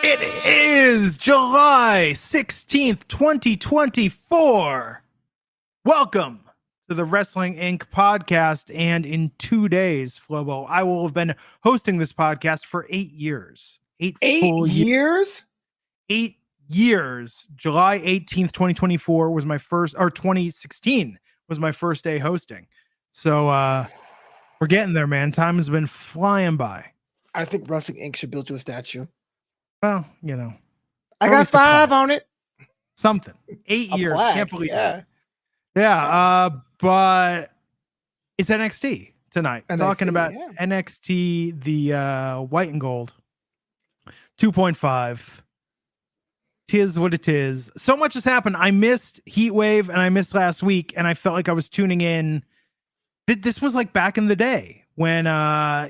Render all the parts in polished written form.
It is July 16th, 2024. Welcome to the Wrestling Inc. podcast. And in 2 days, Flobo, I will have been hosting this podcast for 8 years. Eight full years? 8 years. July 18th, 2024 was my first, or 2016 was my first day hosting. So we're getting there, man. Time has been flying by. I think Wrestling Inc. should build you a statue. Well, you know. I got 5 on it. Something. 8 years. Plaque. Can't believe it. Yeah. But it's NXT tonight. NXT, Talking about NXT, the white and gold 2.5. Tis what it is. So much has happened. I missed Heat Wave and I missed last week, and I felt like I was tuning in. This was like back in the day when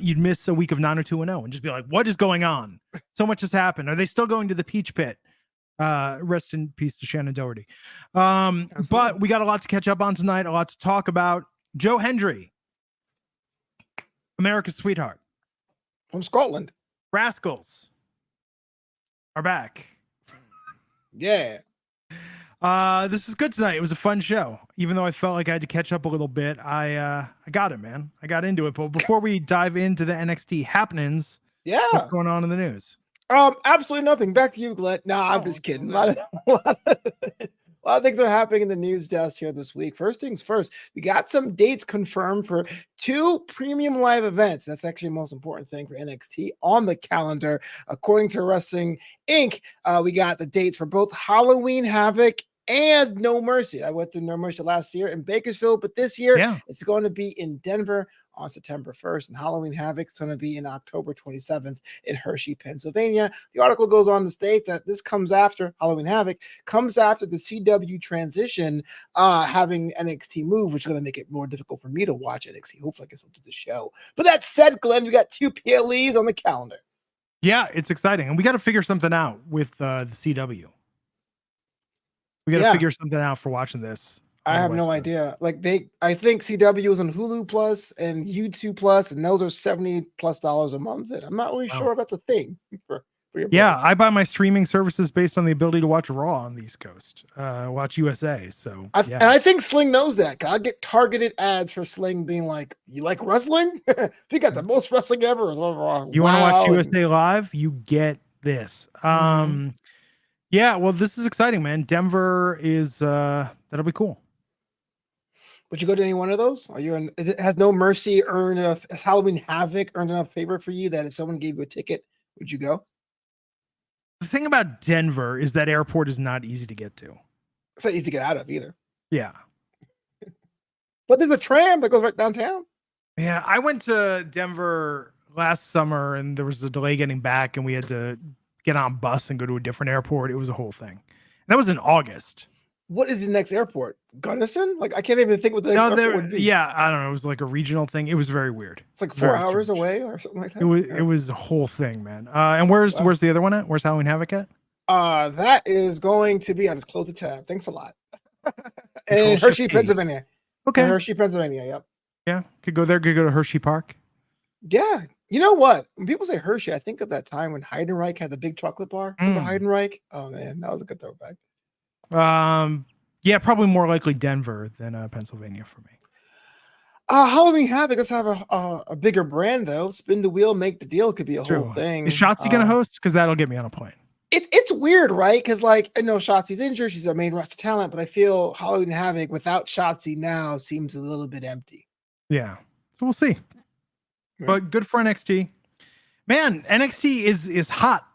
you'd miss a week of 90210 and just be like, what is going on? So much has happened. Are they still going to the Peach Pit? Rest in peace to Shannon Doherty. But we got a lot to catch up on tonight, a lot to talk about. Joe Hendry, America's sweetheart. From Scotland. Rascals are back. Yeah. This was good tonight. It was a fun show. Even though I felt like I had to catch up a little bit, I got it, man. I got into it. But before we dive into the NXT happenings, what's going on in the news? Absolutely nothing. Back to you, Glenn. No, I'm just kidding. A lot of things are happening in the news desk here this week. First things first, we got some dates confirmed for 2 premium live events. That's actually the most important thing for NXT on the calendar. According to Wrestling Inc., we got the dates for both Halloween Havoc and No Mercy. I went to No Mercy last year in Bakersfield, but this year it's going to be in Denver on September 1st, and Halloween Havoc is going to be in October 27th in Hershey, Pennsylvania. The article goes on to state that this comes after Halloween Havoc, comes after the CW transition, having NXT move, which is going to make it more difficult for me to watch NXT. Hopefully I can still do the show. But that said, Glenn, we got 2 PLEs on the calendar. Yeah, it's exciting. And we got to figure something out with the CW. We got to figure something out for watching this. I have no idea. Like I think CW is on Hulu Plus and YouTube Plus, and those are $70+ a month. And I'm not really sure if that's a thing for your brand. I buy my streaming services based on the ability to watch Raw on the East Coast, watch USA. So and I think Sling knows that. I get targeted ads for Sling being like, "You like wrestling? They got the most wrestling ever." You want to watch USA Live? You get this. Yeah, well, this is exciting, man. Denver is that'll be cool. Would you go to any one of those? Has No Mercy earned enough? Has Halloween Havoc earned enough favor for you that if someone gave you a ticket, would you go? The thing about Denver is that airport is not easy to get to. It's not easy to get out of either. Yeah. But there's a tram that goes right downtown. Yeah, I went to Denver last summer and there was a delay getting back and we had to get on a bus and go to a different airport. It was a whole thing. And that was in August. What is the next airport? Gunnison? Like, I can't even think what the next airport would be. Yeah, I don't know. It was like a regional thing. It was very weird. It's like 4 hours away or something like that. It was a whole thing, man. And where's the other one at? Where's Halloween Havoc at? That is going to be, I'll just close the tab. Thanks a lot. In Hershey, Pennsylvania. Okay. In Hershey, Pennsylvania, yep. Yeah, could go there, could go to Hershey Park. Yeah. You know what? When people say Hershey, I think of that time when Heidenreich had the big chocolate bar. Remember Heidenreich? Oh man, that was a good throwback. Yeah, probably more likely Denver than Pennsylvania for me. Halloween Havoc does have a bigger brand though. Spin the wheel, make the deal could be a whole thing. Is Shotzi gonna host? Because that'll get me on a plane. It's weird, right? Because like I know Shotzi's injured, she's a main roster talent, but I feel Halloween Havoc without Shotzi now seems a little bit empty. Yeah, so we'll see. But good for NXT. Man, NXT is hot.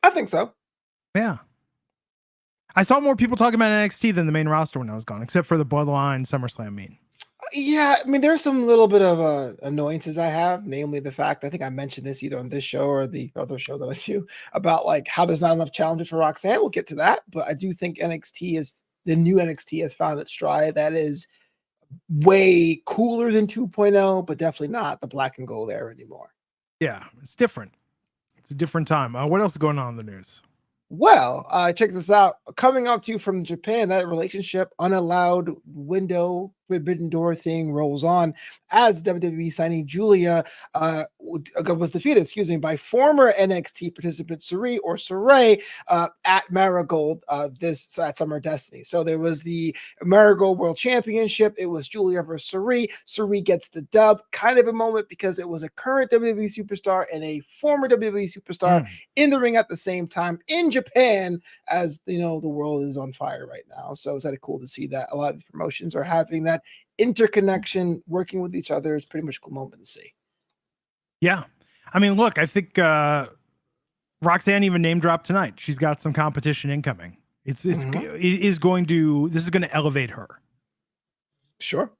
I think so. Yeah. I saw more people talking about NXT than the main roster when I was gone, except for the Bloodline SummerSlam meet. Yeah, I mean, there's some little bit of annoyances I have, namely the fact, I think I mentioned this either on this show or the other show that I do, about like how there's not enough challenges for Roxanne. We'll get to that, but I do think the new NXT has found its stride. That is way cooler than 2.0, but definitely not the black and gold era anymore. Yeah, it's different. It's a different time. What else is going on in the news? Well, check this out. Coming up to you from Japan, that relationship unallowed window forbidden door thing rolls on as WWE signing Giulia was defeated, by former NXT participant Sareee at Marigold at Summer Destiny. So there was the Marigold World Championship. It was Giulia versus Sareee. Sareee gets the dub. Kind of a moment because it was a current WWE superstar and a former WWE superstar in the ring at the same time in Japan, as you know, the world is on fire right now. So it's kind of cool to see that a lot of these promotions are having that interconnection, working with each other. Is pretty much a cool moment to see. Yeah. I mean, look, I think Roxanne even name dropped tonight. She's got some competition incoming. This is going to elevate her. Sure.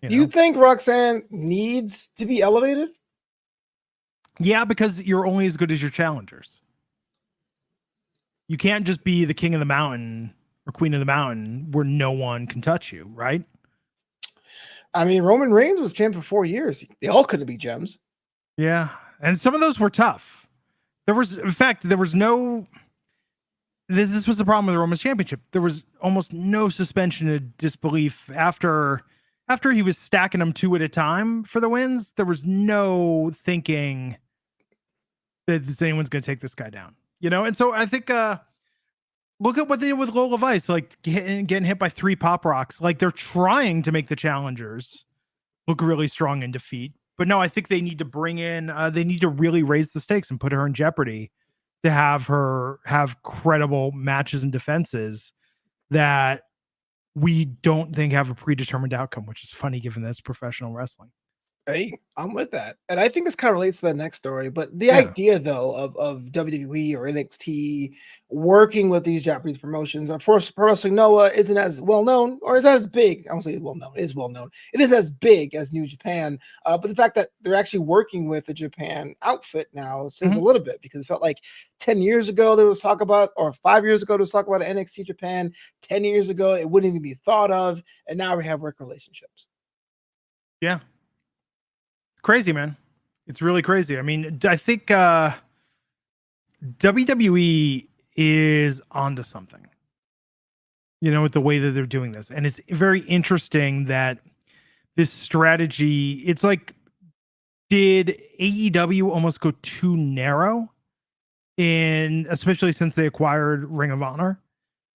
Do you think Roxanne needs to be elevated? Yeah, because you're only as good as your challengers. You can't just be the king of the mountain or queen of the mountain where no one can touch you, right? I mean, Roman Reigns was champ for 4 years. They all couldn't be gems. Yeah. And some of those were tough. This was the problem with the Roman's championship. There was almost no suspension of disbelief after he was stacking them 2 at a time for the wins. There was no thinking that anyone's going to take this guy down, And so I think, look at what they did with Lola Vice, like getting hit by 3 pop rocks. Like they're trying to make the challengers look really strong in defeat. But no, I think they need to bring in, they need to really raise the stakes and put her in jeopardy to have her have credible matches and defenses that we don't think have a predetermined outcome, which is funny given that it's professional wrestling. Hey, I'm with that. And I think this kind of relates to the next story. But the idea, though, of WWE or NXT working with these Japanese promotions, of course, Pro Wrestling Noah isn't as well known, or is as big. I won't say well known. It is well known. It is as big as New Japan. But the fact that they're actually working with a Japan outfit now says a little bit, because it felt like 10 years ago there was talk about, or 5 years ago there was talk about NXT Japan. 10 years ago it wouldn't even be thought of. And now we have working relationships. Yeah. Crazy, man. It's really crazy. I mean, I think WWE is onto something, with the way that they're doing this. And it's very interesting that this strategy, it's like, did AEW almost go too narrow especially since they acquired Ring of Honor?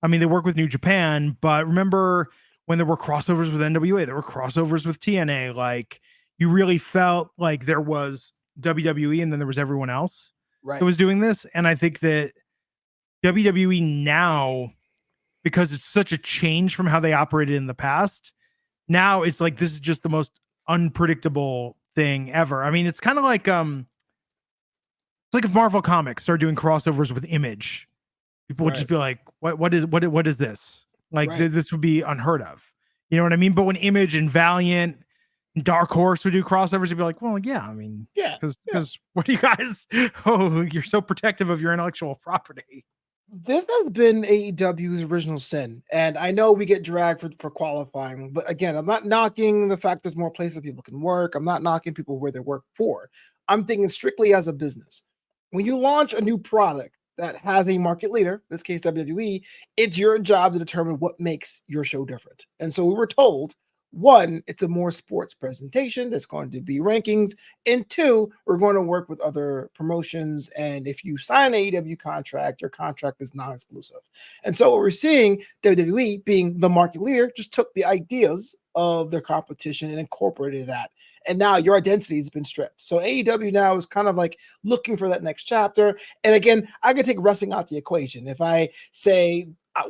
I mean, they work with New Japan, but remember when there were crossovers with NWA, there were crossovers with TNA, like, you really felt like there was WWE and then there was everyone else that was doing this. And I think that WWE now, because it's such a change from how they operated in the past, now it's like, this is just the most unpredictable thing ever. I mean, it's kind of like, it's like if Marvel Comics started doing crossovers with Image, people would just be like, what is this? Like, this would be unheard of. You know what I mean? But when Image and Valiant, Dark Horse would do crossovers, you'd be like, well, yeah, I mean, because what do you guys, you're so protective of your intellectual property. This has been AEW's original sin. And I know we get dragged for qualifying, but again, I'm not knocking the fact there's more places people can work. I'm not knocking people where they work for. I'm thinking strictly as a business. When you launch a new product that has a market leader, in this case WWE, it's your job to determine what makes your show different. And so we were told, 1, it's a more sports presentation. There's going to be rankings. And 2, we're going to work with other promotions. And if you sign an AEW contract, your contract is non-exclusive. And so what we're seeing, WWE being the market leader, just took the ideas of their competition and incorporated that. And now your identity has been stripped. So AEW now is kind of like looking for that next chapter. And again, I can take wrestling out the equation. If I say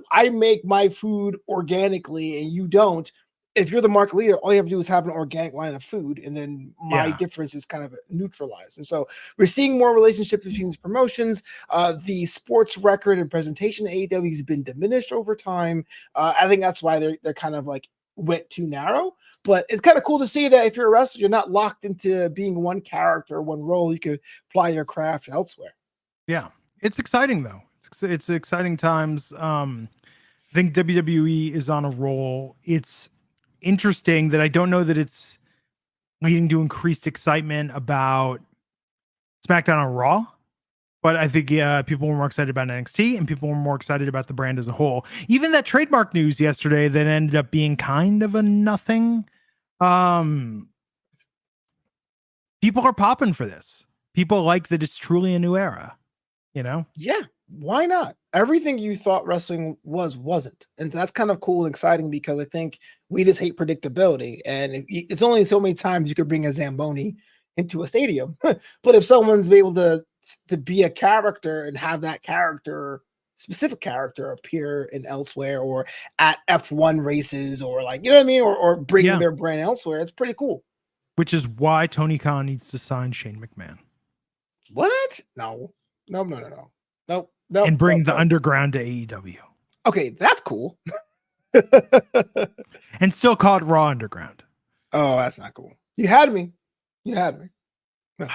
I make my food organically and you don't, if you're the market leader, all you have to do is have an organic line of food, and then my difference is kind of neutralized. And so we're seeing more relationships between these promotions. The sports record and presentation of AEW has been diminished over time. I think that's why they're kind of like went too narrow. But it's kind of cool to see that if you're a wrestler, you're not locked into being one character, one role. You could apply your craft elsewhere. Yeah, it's exciting though. It's exciting times. I think WWE is on a roll. It's interesting that I don't know that it's leading to increased excitement about SmackDown and Raw, but I think people were more excited about NXT and people were more excited about the brand as a whole. Even that trademark news yesterday that ended up being kind of a nothing. people are popping for this. People like that it's truly a new era, you know? Yeah, why not? Everything you thought wrestling wasn't. And that's kind of cool and exciting because I think we just hate predictability. And it's only so many times you could bring a Zamboni into a stadium. But if someone's able to be a character and have that specific character appear in elsewhere or at F1 races or like, you know what I mean? Or bringing their brand elsewhere, it's pretty cool. Which is why Tony Khan needs to sign Shane McMahon. What? No. Nope. And bring the underground to AEW. Okay, that's cool. And still call it Raw Underground. Oh, that's not cool. You had me. But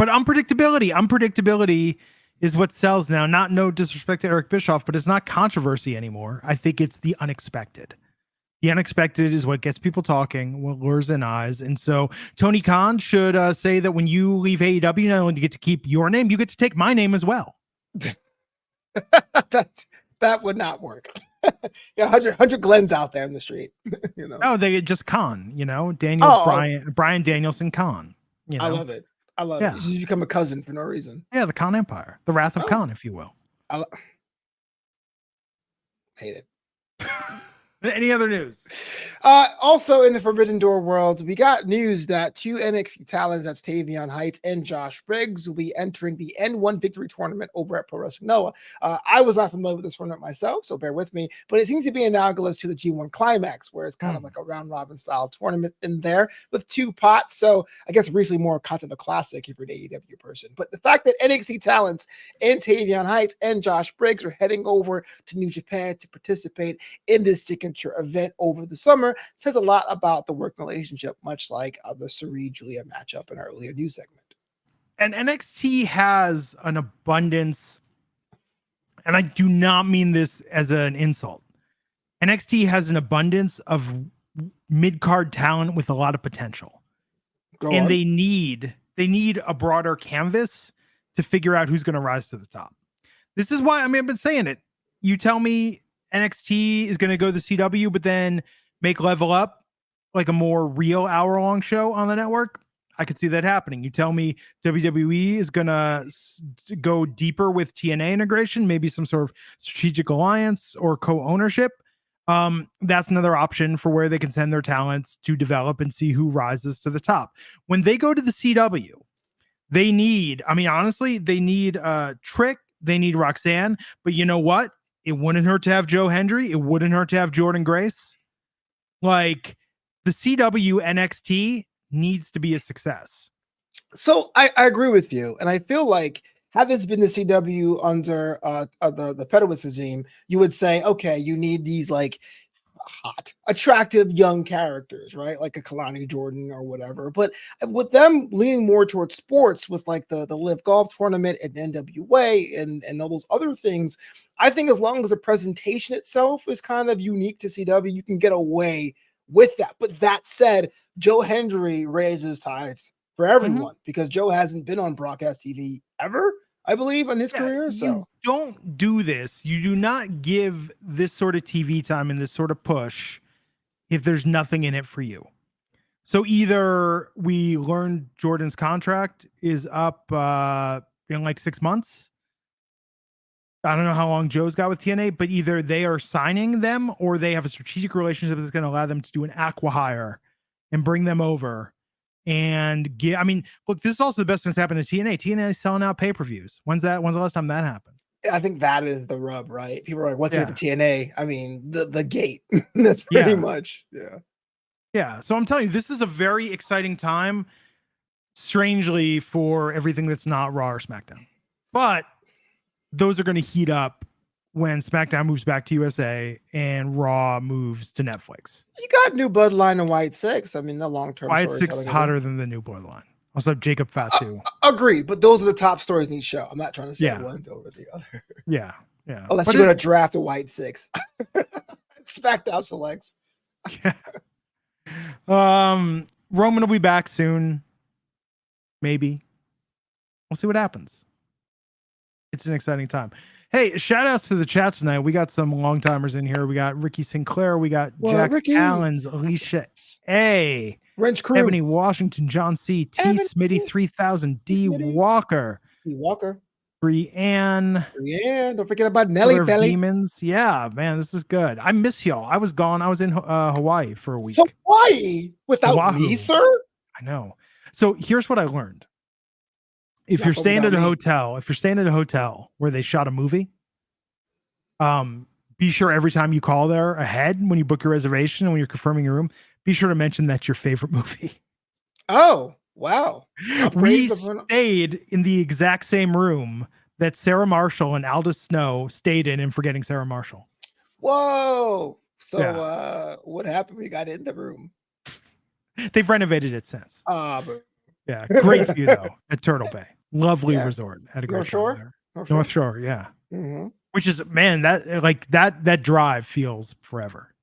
unpredictability is what sells now. No disrespect to Eric Bischoff, but it's not controversy anymore. I think it's the unexpected. The unexpected is what gets people talking, what lures in eyes. And so Tony Khan should say that when you leave AEW, not only do you get to keep your name, you get to take my name as well. that would not work. Yeah, 100 Glens out there in the street. You know. Oh, they just Khan, Brian Danielson Khan. You know? I love it. You just become a cousin for no reason. Yeah, the Khan Empire, the Wrath of Khan, if you will. Hate it. Any other news? Also in the Forbidden Door world, we got news that 2 NXT talents, that's Tavion Heights and Josh Briggs, will be entering the N1 Victory Tournament over at Pro Wrestling Noah. I was not familiar with this tournament myself, so bear with me, but it seems to be analogous to the G1 Climax, where it's kind of like a round robin style tournament in there with 2 pots. So I guess recently more Continental Classic if you're an AEW person. But the fact that NXT talents and Tavion Heights and Josh Briggs are heading over to New Japan to participate in this signature event over the summer says a lot about the working relationship, much like the Sareee Giulia matchup in our earlier news segment. And NXT has an abundance, and I do not mean this as an insult. NXT has an abundance of mid-card talent with a lot of potential. They need a broader canvas to figure out who's going to rise to the top. This is why, I've been saying it. You tell me NXT is going to go the CW, but then make Level Up like a more real hour-long show on the network. I could see that happening. You tell me WWE is going to go deeper with TNA integration, maybe some sort of strategic alliance or co-ownership. That's another option for where they can send their talents to develop and see who rises to the top. When they go to the CW, they need, honestly, they need Trick, they need Roxanne, but you know what? It wouldn't hurt to have Joe Hendry. It wouldn't hurt to have Jordan Grace. Like, the CW NXT needs to be a success. So I agree with you. And I feel like had this been the CW under the Pedowitz regime, you would say, okay, you need these like hot, attractive young characters, right? Like a Kalani Jordan or whatever. But with them leaning more towards sports with like the Live Golf tournament and NWA and all those other things, I think as long as the presentation itself is kind of unique to CW, you can get away with that. But that said, Joe Hendry raises tides for everyone because Joe hasn't been on broadcast TV ever, I believe, in his career. So you don't do this. You do not give this sort of TV time and this sort of push if there's nothing in it for you. So either we learn Jordan's contract is up in like 6 months. I don't know how long Joe's got with TNA, but either they are signing them or they have a strategic relationship that's going to allow them to do an acqui-hire and bring them over and get, look, this is also the best that's happened to TNA. TNA is selling out pay-per-views. When's the last time that happened? I think that is the rub, right? People are like, what's in it for TNA? The gate. That's pretty much. Yeah. Yeah. So I'm telling you, this is a very exciting time, strangely, for everything that's not Raw or SmackDown. But those are going to heat up when SmackDown moves back to USA and Raw moves to Netflix. You got New Bloodline and White Six. The long-term White Six is hotter than the New Bloodline. Also, Jacob Fatu. Agreed, but those are the top stories in each show. I'm not trying to say one's over the other. Yeah. Unless you're going to draft a White Six. SmackDown selects. Yeah. Roman will be back soon. Maybe. We'll see what happens. It's an exciting time. Hey, shout outs to the chat tonight. We got some long timers in here. We got Ricky Sinclair. We got Jax Allens, Alicia A. Wrench Crew. Ebony Washington, John C, T Ebony. Smitty 3000, D Smitty. Walker, D Walker. Brianne. Yeah, don't forget about Nelly Killer of Belly. Demons. Yeah, man, this is good. I miss y'all. I was gone. I was in Hawaii for a week. Hawaii without Oahu. me, sir. I know. So here's what I learned. If Not you're staying at a me. hotel, where they shot a movie, be sure every time you call there ahead when you book your reservation and when you're confirming your room, be sure to mention that's your favorite movie. Oh, wow. We stayed in the exact same room that Sarah Marshall and Aldous Snow stayed in Forgetting Sarah Marshall. Whoa. So Yeah. What happened when you got in the room? They've renovated it since. But Yeah, great view though at Turtle Bay. Lovely resort. Had a great North Shore? time there. North Shore, yeah. Mm-hmm. Which is, man, that drive feels forever.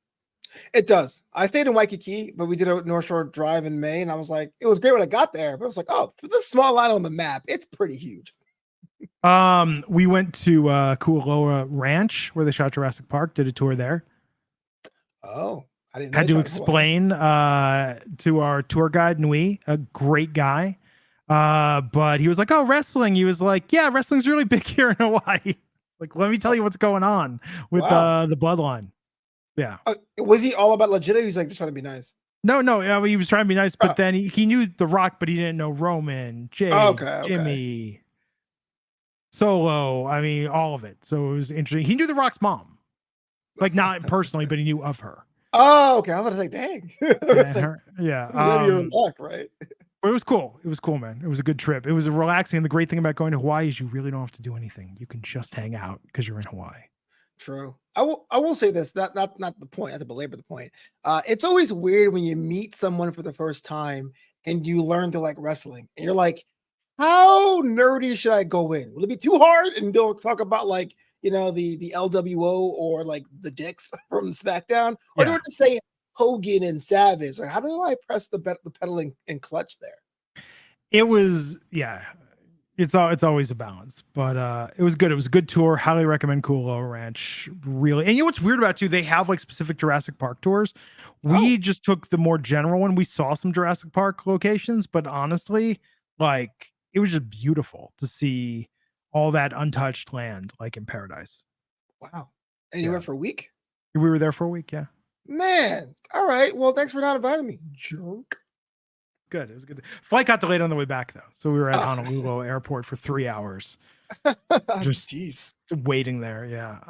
It does. I stayed in Waikiki, but we did a North Shore drive in May, and I was like, it was great when I got there, but I was like, oh, for this small line on the map, it's pretty huge. We went to Kualoa Ranch where they shot Jurassic Park, did a tour there. Oh, I didn't know. Had to explain to our tour guide, Nui, a great guy. But he was like, oh, wrestling. He was like, yeah, wrestling's really big here in Hawaii. Like, let me tell you what's going on with the bloodline. Yeah. Was he all about legit? He was like just trying to be nice. No. He was trying to be nice, but then he knew The Rock, but he didn't know Roman, Jay, Jimmy, Solo. I mean, all of it. So it was interesting. He knew The Rock's mom, like not personally, but he knew of her. Oh, okay. I'm gonna say, dang. Yeah. You're in luck, right? But it was cool. It was cool, man. It was a good trip. It was relaxing. And the great thing about going to Hawaii is you really don't have to do anything. You can just hang out because you're in Hawaii. True. I will say this, not the point, not to belabor the point. It's always weird when you meet someone for the first time and you learn to like wrestling. And you're like, how nerdy should I go in? Will it be too hard? And they'll talk about like, the LWO or like the dicks from SmackDown, or do it to say Hogan and Savage? Like, how do I press the pedal and clutch there? It was, it's always a balance, but it was good. It was a good tour. Highly recommend Kualoa Ranch. Really. And you know what's weird about it too? They have like specific Jurassic Park tours. We just took the more general one. We saw some Jurassic Park locations, but honestly, like it was just beautiful to see all that untouched land, like in paradise. Wow. And you went for a week? We were there for a week, yeah. Man. All right. Well, thanks for not inviting me, jerk. Good. It was good. Flight got delayed on the way back though. So we were at Honolulu airport for 3 hours. Just waiting there. Yeah. It's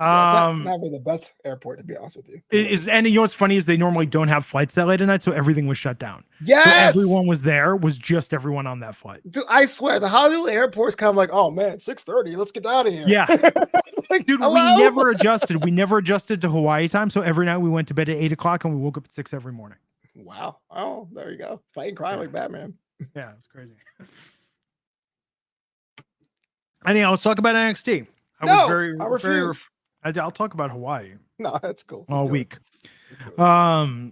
not really the best airport, to be honest with you. It is, and you know what's funny is they normally don't have flights that late at night, so everything was shut down. Yes. So everyone was there, was just everyone on that flight. Dude, I swear the Honolulu airport's kind of like, oh man, 6:30, let's get out of here. Yeah. Like, dude, hello? we never adjusted. We never adjusted to Hawaii time. So every night we went to bed at 8 o'clock and we woke up at 6 every morning. Wow. Oh, there you go. Fighting crime like Batman. Yeah, it was crazy. Anyhow, let's talk about NXT. I'll talk about Hawaii. No, that's cool. All week. Man.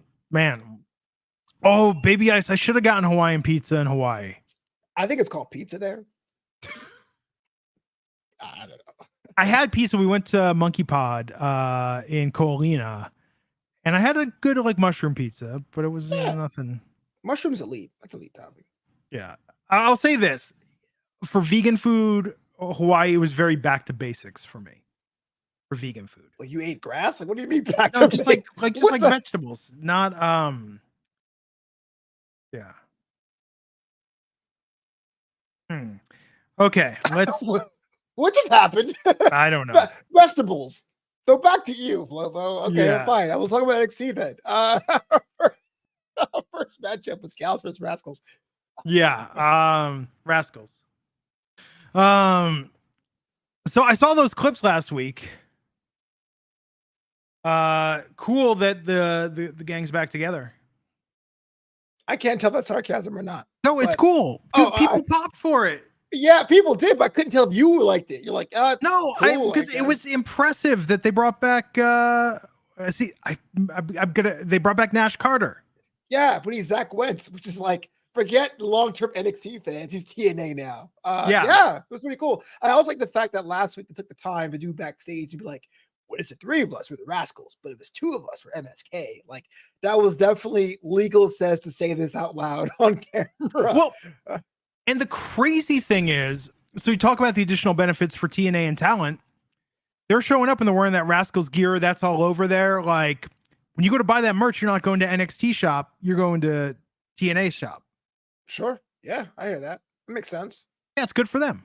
Oh, baby ice. I should have gotten Hawaiian pizza in Hawaii. I think it's called pizza there. I don't know. I had pizza. We went to Monkey Pod in Koalina, and I had a good like mushroom pizza, but it was nothing. Mushroom's elite. That's elite topping. Yeah. I'll say this. For vegan food, Hawaii was very back to basics for me. For vegan food. Well, you ate grass? Like, what do you mean back to just like vegetables, not yeah. Okay, let's. What just happened? I don't know. Vegetables. So back to you, Flobo. Okay, fine. I will talk about NXT then. First matchup was Gals versus Rascals. Yeah, Rascals. So I saw those clips last week. Cool that the gang's back together. I can't tell if that's sarcasm or not. No, it's cool. Dude, people popped for it. Yeah, people did, but I couldn't tell if you liked it. You're like, no, cool, because it was impressive that they brought back. They brought back Nash Carter. Yeah, but he's Zach Wentz, which is like, forget long-term NXT fans. He's TNA now. Yeah, it was pretty cool. I also like the fact that last week they took the time to do backstage and be like, What is it? 3 of us were the Rascals, but it was 2 of us for MSK. Like that was definitely legal says to say this out loud on camera. Well, and the crazy thing is, so you talk about the additional benefits for TNA and talent. They're showing up and they're wearing that Rascals gear. That's all over there. Like when you go to buy that merch, you're not going to NXT shop. You're going to TNA shop. Sure. Yeah, I hear that. It makes sense. Yeah, it's good for them.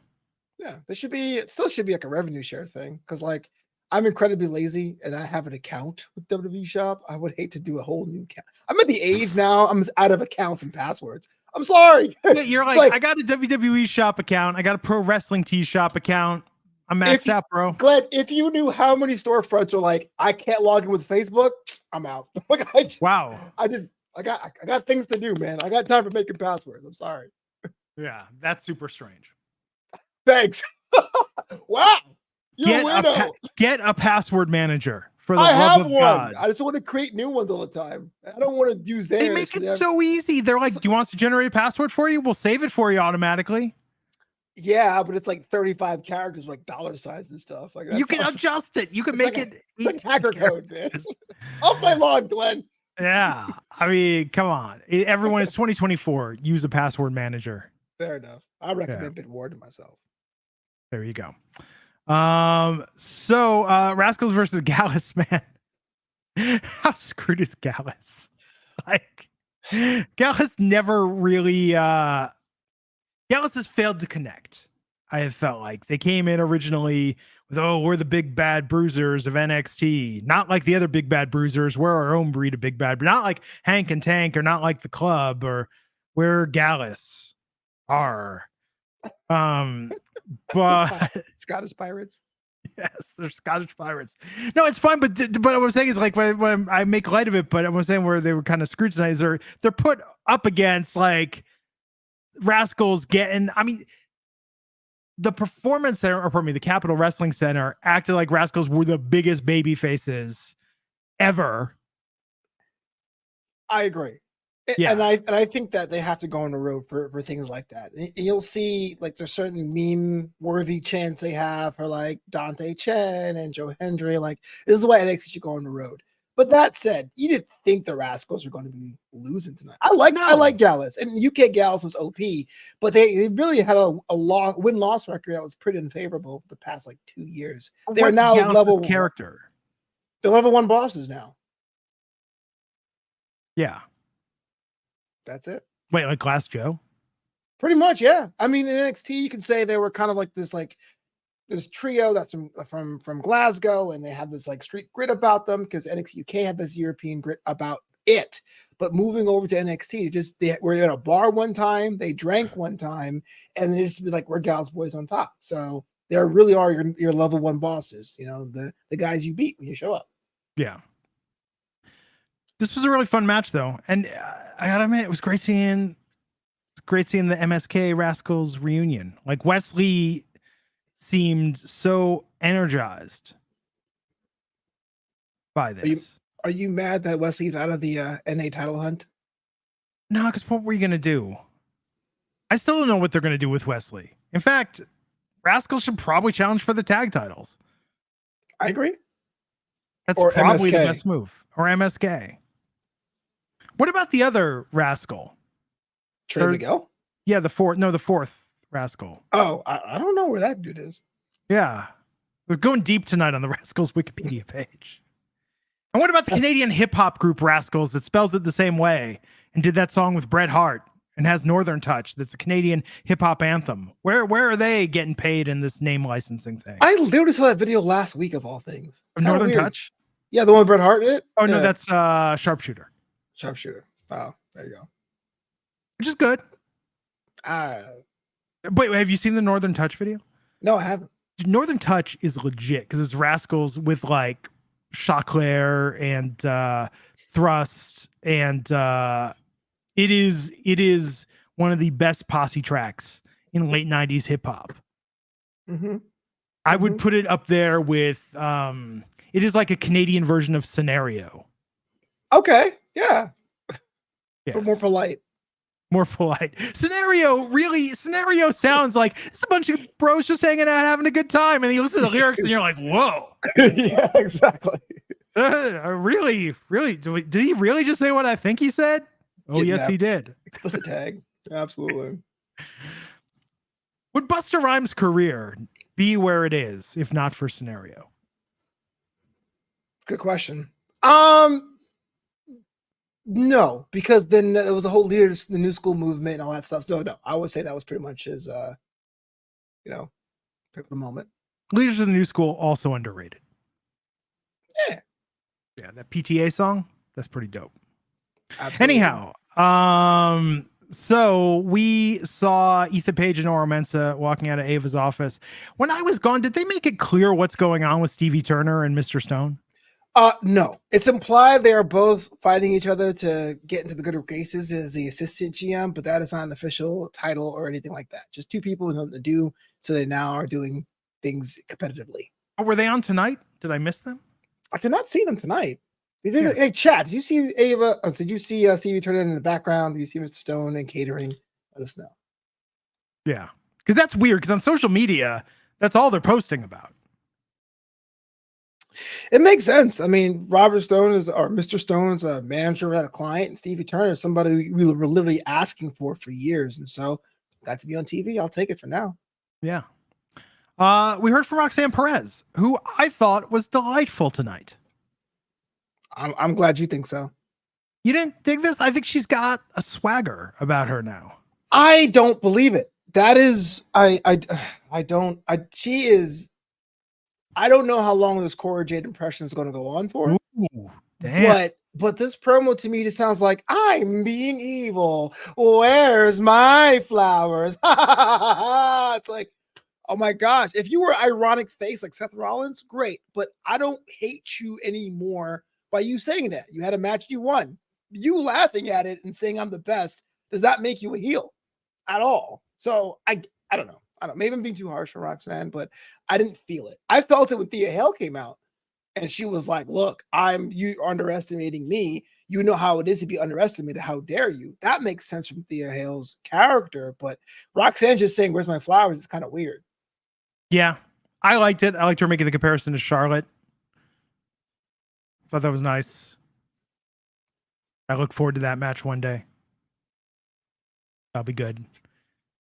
Yeah, it still should be like a revenue share thing. Cause like I'm incredibly lazy and I have an account with WWE Shop. I would hate to do a whole new account. I'm at the age now, I'm out of accounts and passwords. I'm sorry. Yeah, you're like, I got a WWE shop account. I got a pro wrestling tee shop account. I'm maxed out, bro. Glenn, if you knew how many storefronts are like, I can't log in with Facebook, I'm out. Like I got things to do, man. I got time for making passwords. I'm sorry. Yeah, that's super strange. Thanks. Wow. Get a password manager for the love of God. I just want to create new ones all the time. I don't want to use theirs. They make it so easy. They're like, do you want us to generate a password for you? We'll save it for you automatically. Yeah, but it's like 35 characters, like dollar signs and stuff. Like you can adjust it. You can make like it like hacker code, man. Off my lawn, Glenn. Yeah, I mean, come on. Everyone, it's 2024. Use a password manager. Fair enough. I recommend Bitwarden to myself. There you go. So Rascals versus Gallus, man. How screwed is Gallus? Like Gallus never really Gallus has failed to connect. I have felt like they came in originally with, we're the big bad bruisers of NXT, not like the other big bad bruisers. We're our own breed of big bad, but not like Hank and Tank, or not like the club, or we're Gallus. But Scottish Pirates. Yes, they're Scottish Pirates. No, it's fine, but what I'm saying is like when I make light of it, but I'm saying where they were kind of scrutinized, they're put up against like Rascals getting. I mean, the Performance Center, or pardon me, the Capitol Wrestling Center acted like Rascals were the biggest baby faces ever. I agree. Yeah. And I think that they have to go on the road for things like that. And you'll see like there's certain meme worthy chants they have for like Dante Chen and Joe Hendry. Like this is why NXT should go on the road. But that said, you didn't think the Rascals were going to be losing tonight. I like Gallus, and UK Gallus was OP, but they really had a win-loss record that was pretty unfavorable for the past like 2 years. They're now level character. They're level 1 bosses now. Yeah. That's it. Wait, like Glass Joe? Pretty much, yeah. I mean, in NXT, you can say they were kind of like this trio that's from Glasgow, and they have this like street grit about them because NXT UK had this European grit about it. But moving over to NXT, they were in a bar one time, they drank one time, and they just be like, we're Gals Boys on top. So they really are your level 1 bosses, you know, the guys you beat when you show up. Yeah. This was a really fun match, though, and I gotta admit, it was great seeing the MSK Rascals reunion. Like Wesley seemed so energized by this. Are you mad that Wesley's out of the NA title hunt? No, because what were you gonna do? I still don't know what they're gonna do with Wesley. In fact, Rascals should probably challenge for the tag titles. I agree. That's probably the best move. Or MSK. What about the other Rascal? Trey Miguel? Yeah, the fourth Rascal. Oh, I don't know where that dude is. Yeah. We're going deep tonight on the Rascals Wikipedia page. And what about the Canadian hip-hop group Rascals that spells it the same way and did that song with Bret Hart and has Northern Touch? That's a Canadian hip-hop anthem. Where are they getting paid in this name licensing thing? I literally saw that video last week of all things. Northern Touch? Yeah, the one Bret Hart did? Oh, no, that's Sharpshooter. Sharpshooter. Oh, there you go. Which is good. Wait, have you seen the Northern Touch video? No, I haven't. Northern Touch is legit because it's Rascals with like Chaclair and Thrust, and it is one of the best posse tracks in late 90s hip hop. Mm-hmm. I would put it up there with it is like a Canadian version of Scenario. Okay, yeah. Yes. But more polite. More polite. Scenario sounds like it's a bunch of bros just hanging out having a good time, and you listen to the lyrics and you're like, whoa. Yeah, exactly. Really did he really just say what I think he said? Oh, yes, he did. Explicit tag. Absolutely. Would Busta Rhymes' career be where it is if not for Scenario? Good question. No, because then there was a whole leader, the new school movement and all that stuff. So no, I would say that was pretty much his pivotal moment. Leaders of the New School also underrated. Yeah. Yeah, that PTA song, that's pretty dope. Absolutely. Anyhow, so we saw Ethan Page and Oro Mensah walking out of Ava's office. When I was gone, did they make it clear what's going on with Stevie Turner and Mr. Stone? No, it's implied they are both fighting each other to get into the good graces as the assistant GM, but that is not an official title or anything like that. Just two people with nothing to do, so they now are doing things competitively. Oh, were they on tonight? Did I miss them? I did not see them tonight. Hey, chat, did you see Ava? Did you see Stevie Turner in the background? Did you see Mr. Stone and catering? Let us know. Yeah, because that's weird, because on social media, that's all they're posting about. It makes sense. I mean, Mr. Stone's a manager at a client, and Stevie Turner is somebody we were literally asking for years. And so got to be on TV. I'll take it for now. Yeah. We heard from Roxanne Perez, who I thought was delightful tonight. I'm glad you think so. You didn't dig this? I think she's got a swagger about her now. I don't believe it. That is, I don't know how long this Cora Jade impression is going to go on for. Ooh, damn. But this promo to me just sounds like I'm being evil. Where's my flowers? It's like, oh my gosh. If you were ironic face like Seth Rollins, great. But I don't hate you anymore by you saying that. You had a match, you won. You laughing at it and saying I'm the best, does that make you a heel at all? So I don't know. Maybe I'm being too harsh on Roxanne, but I didn't feel it. I felt it when Thea Hale came out and she was like, look, you underestimating me. You know how it is to be underestimated. How dare you? That makes sense from Thea Hale's character, but Roxanne just saying, where's my flowers? Is kind of weird. Yeah, I liked it. I liked her making the comparison to Charlotte. Thought that was nice. I look forward to that match one day. That'll be good.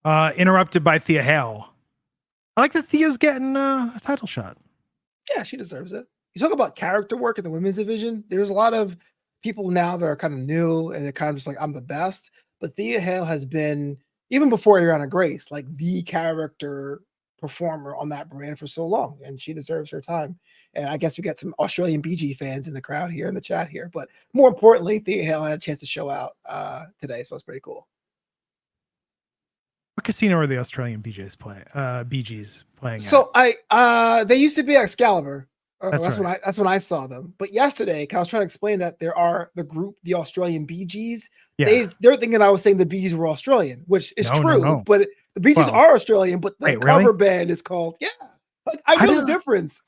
Interrupted by Thea Hale. I like that Thea's getting a title shot. Yeah, she deserves it. You talk about character work in the women's division. There's a lot of people now that are kind of new and they're kind of just like, I'm the best. But Thea Hale has been, even before Ariana Grace, like the character performer on that brand for so long. And she deserves her time. And I guess we got some Australian BG fans in the crowd here in the chat here. But more importantly, Thea Hale had a chance to show out today. So it's pretty cool. What casino are the Australian BGs playing? BGs playing. So they used to be Excalibur. That's right. That's when I saw them. But yesterday, I was trying to explain that there are the group, the Australian BGs. Yeah. They're thinking I was saying the BGs were Australian, which is true. No. But the BGs are Australian. But the cover band is called Like I know the difference.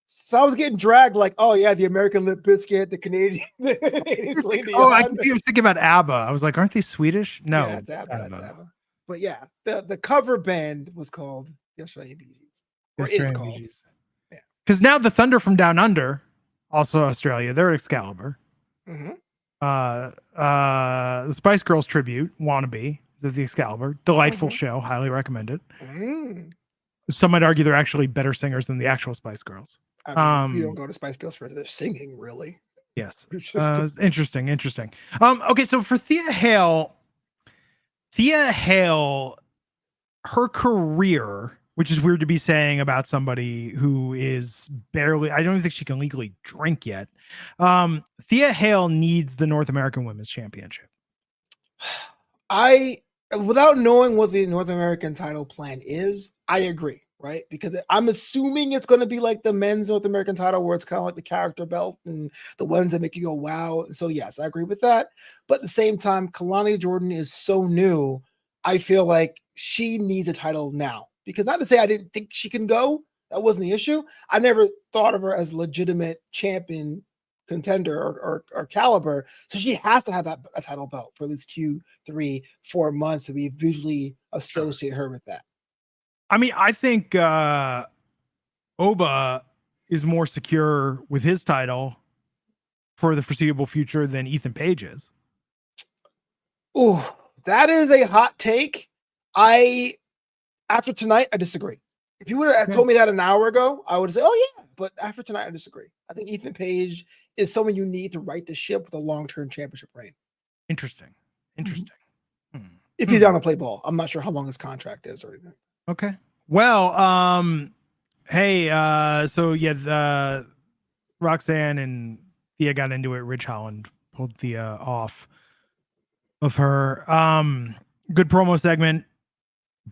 So I was getting dragged like, oh yeah, the American Limp Bizkit, the Canadian lady. Oh, I was thinking about ABBA. I was like, aren't they Swedish? No, yeah, it's ABBA. But yeah, the cover band was called the Australian BGs. Or is called. BGs. Yeah. Because now the Thunder from Down Under, also Australia, they're Excalibur. Mm-hmm. The Spice Girls tribute, Wannabe, the Excalibur. Delightful show. Highly recommend it. Mm. Some might argue they're actually better singers than the actual Spice Girls. I mean, you don't go to Spice Girls for their singing, really. Yes. It's interesting. Okay, so for Thea Hale, her career, which is weird to be saying about somebody who is barely, I don't think she can legally drink yet. Thea Hale needs the North American Women's Championship. Without knowing what the North American title plan is, I agree. Right? Because I'm assuming it's going to be like the men's North American title where it's kind of like the character belt and the ones that make you go, wow. So yes, I agree with that. But at the same time, Kalani Jordan is so new. I feel like she needs a title now, because not to say I didn't think she can go. That wasn't the issue. I never thought of her as legitimate champion contender or caliber. So she has to have that a title belt for at least 2, 3, 4 months, so we visually associate her with that. I mean, I think Oba is more secure with his title for the foreseeable future than Ethan Page is. Oh, that is a hot take. After tonight, I disagree. If you would have told me that an hour ago, I would say, oh yeah. But after tonight, I disagree. I think Ethan Page is someone you need to right the ship with a long-term championship reign. Interesting. If he's down to play ball. I'm not sure how long his contract is or anything. Okay. Well, hey, so yeah, Roxanne and Thea got into it. Ridge Holland pulled Thea off of her. Good promo segment,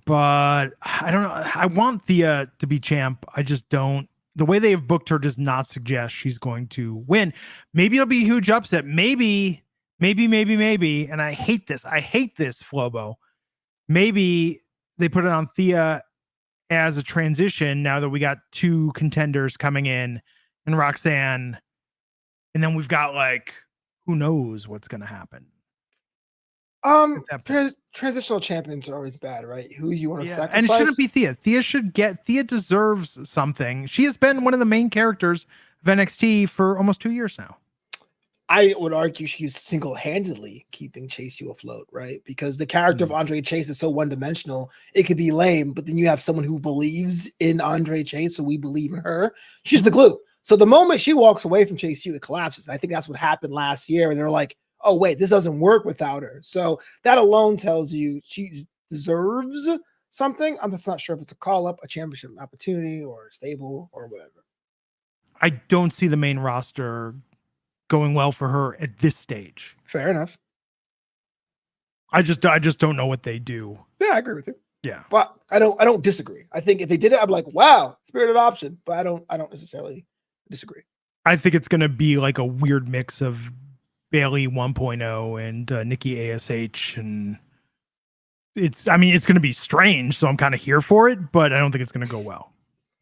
but I don't know. I want Thea to be champ. I just don't. The way they have booked her does not suggest she's going to win. Maybe it'll be a huge upset. Maybe. And I hate this, Flobo. Maybe they put it on Thea as a transition now that we got 2 contenders coming in and Roxanne. And then we've got like, who knows what's going to happen. Transitional champions are always bad, right? Who you want to sacrifice. And it shouldn't be Thea. Thea deserves something. She has been one of the main characters of NXT for almost 2 years now. I would argue she's single-handedly keeping Chase U afloat, right? Because the character of Andre Chase is so one-dimensional, it could be lame, but then you have someone who believes in Andre Chase, so we believe in her. She's the glue. So the moment she walks away from Chase U, it collapses. I think that's what happened last year, and they were like, oh, wait, this doesn't work without her. So that alone tells you she deserves something. I'm just not sure if it's a call-up, a championship opportunity, or a stable, or whatever. I don't see the main roster going well for her at this stage. Fair enough. I just don't know what they do. Yeah, I agree with you. Yeah. But I don't disagree. I think if they did it, I'd be like, wow, spirited option. But I don't necessarily disagree. I think it's gonna be like a weird mix of Bailey 1.0 and Nikki ASH, and it's gonna be strange, so I'm kind of here for it, but I don't think it's gonna go well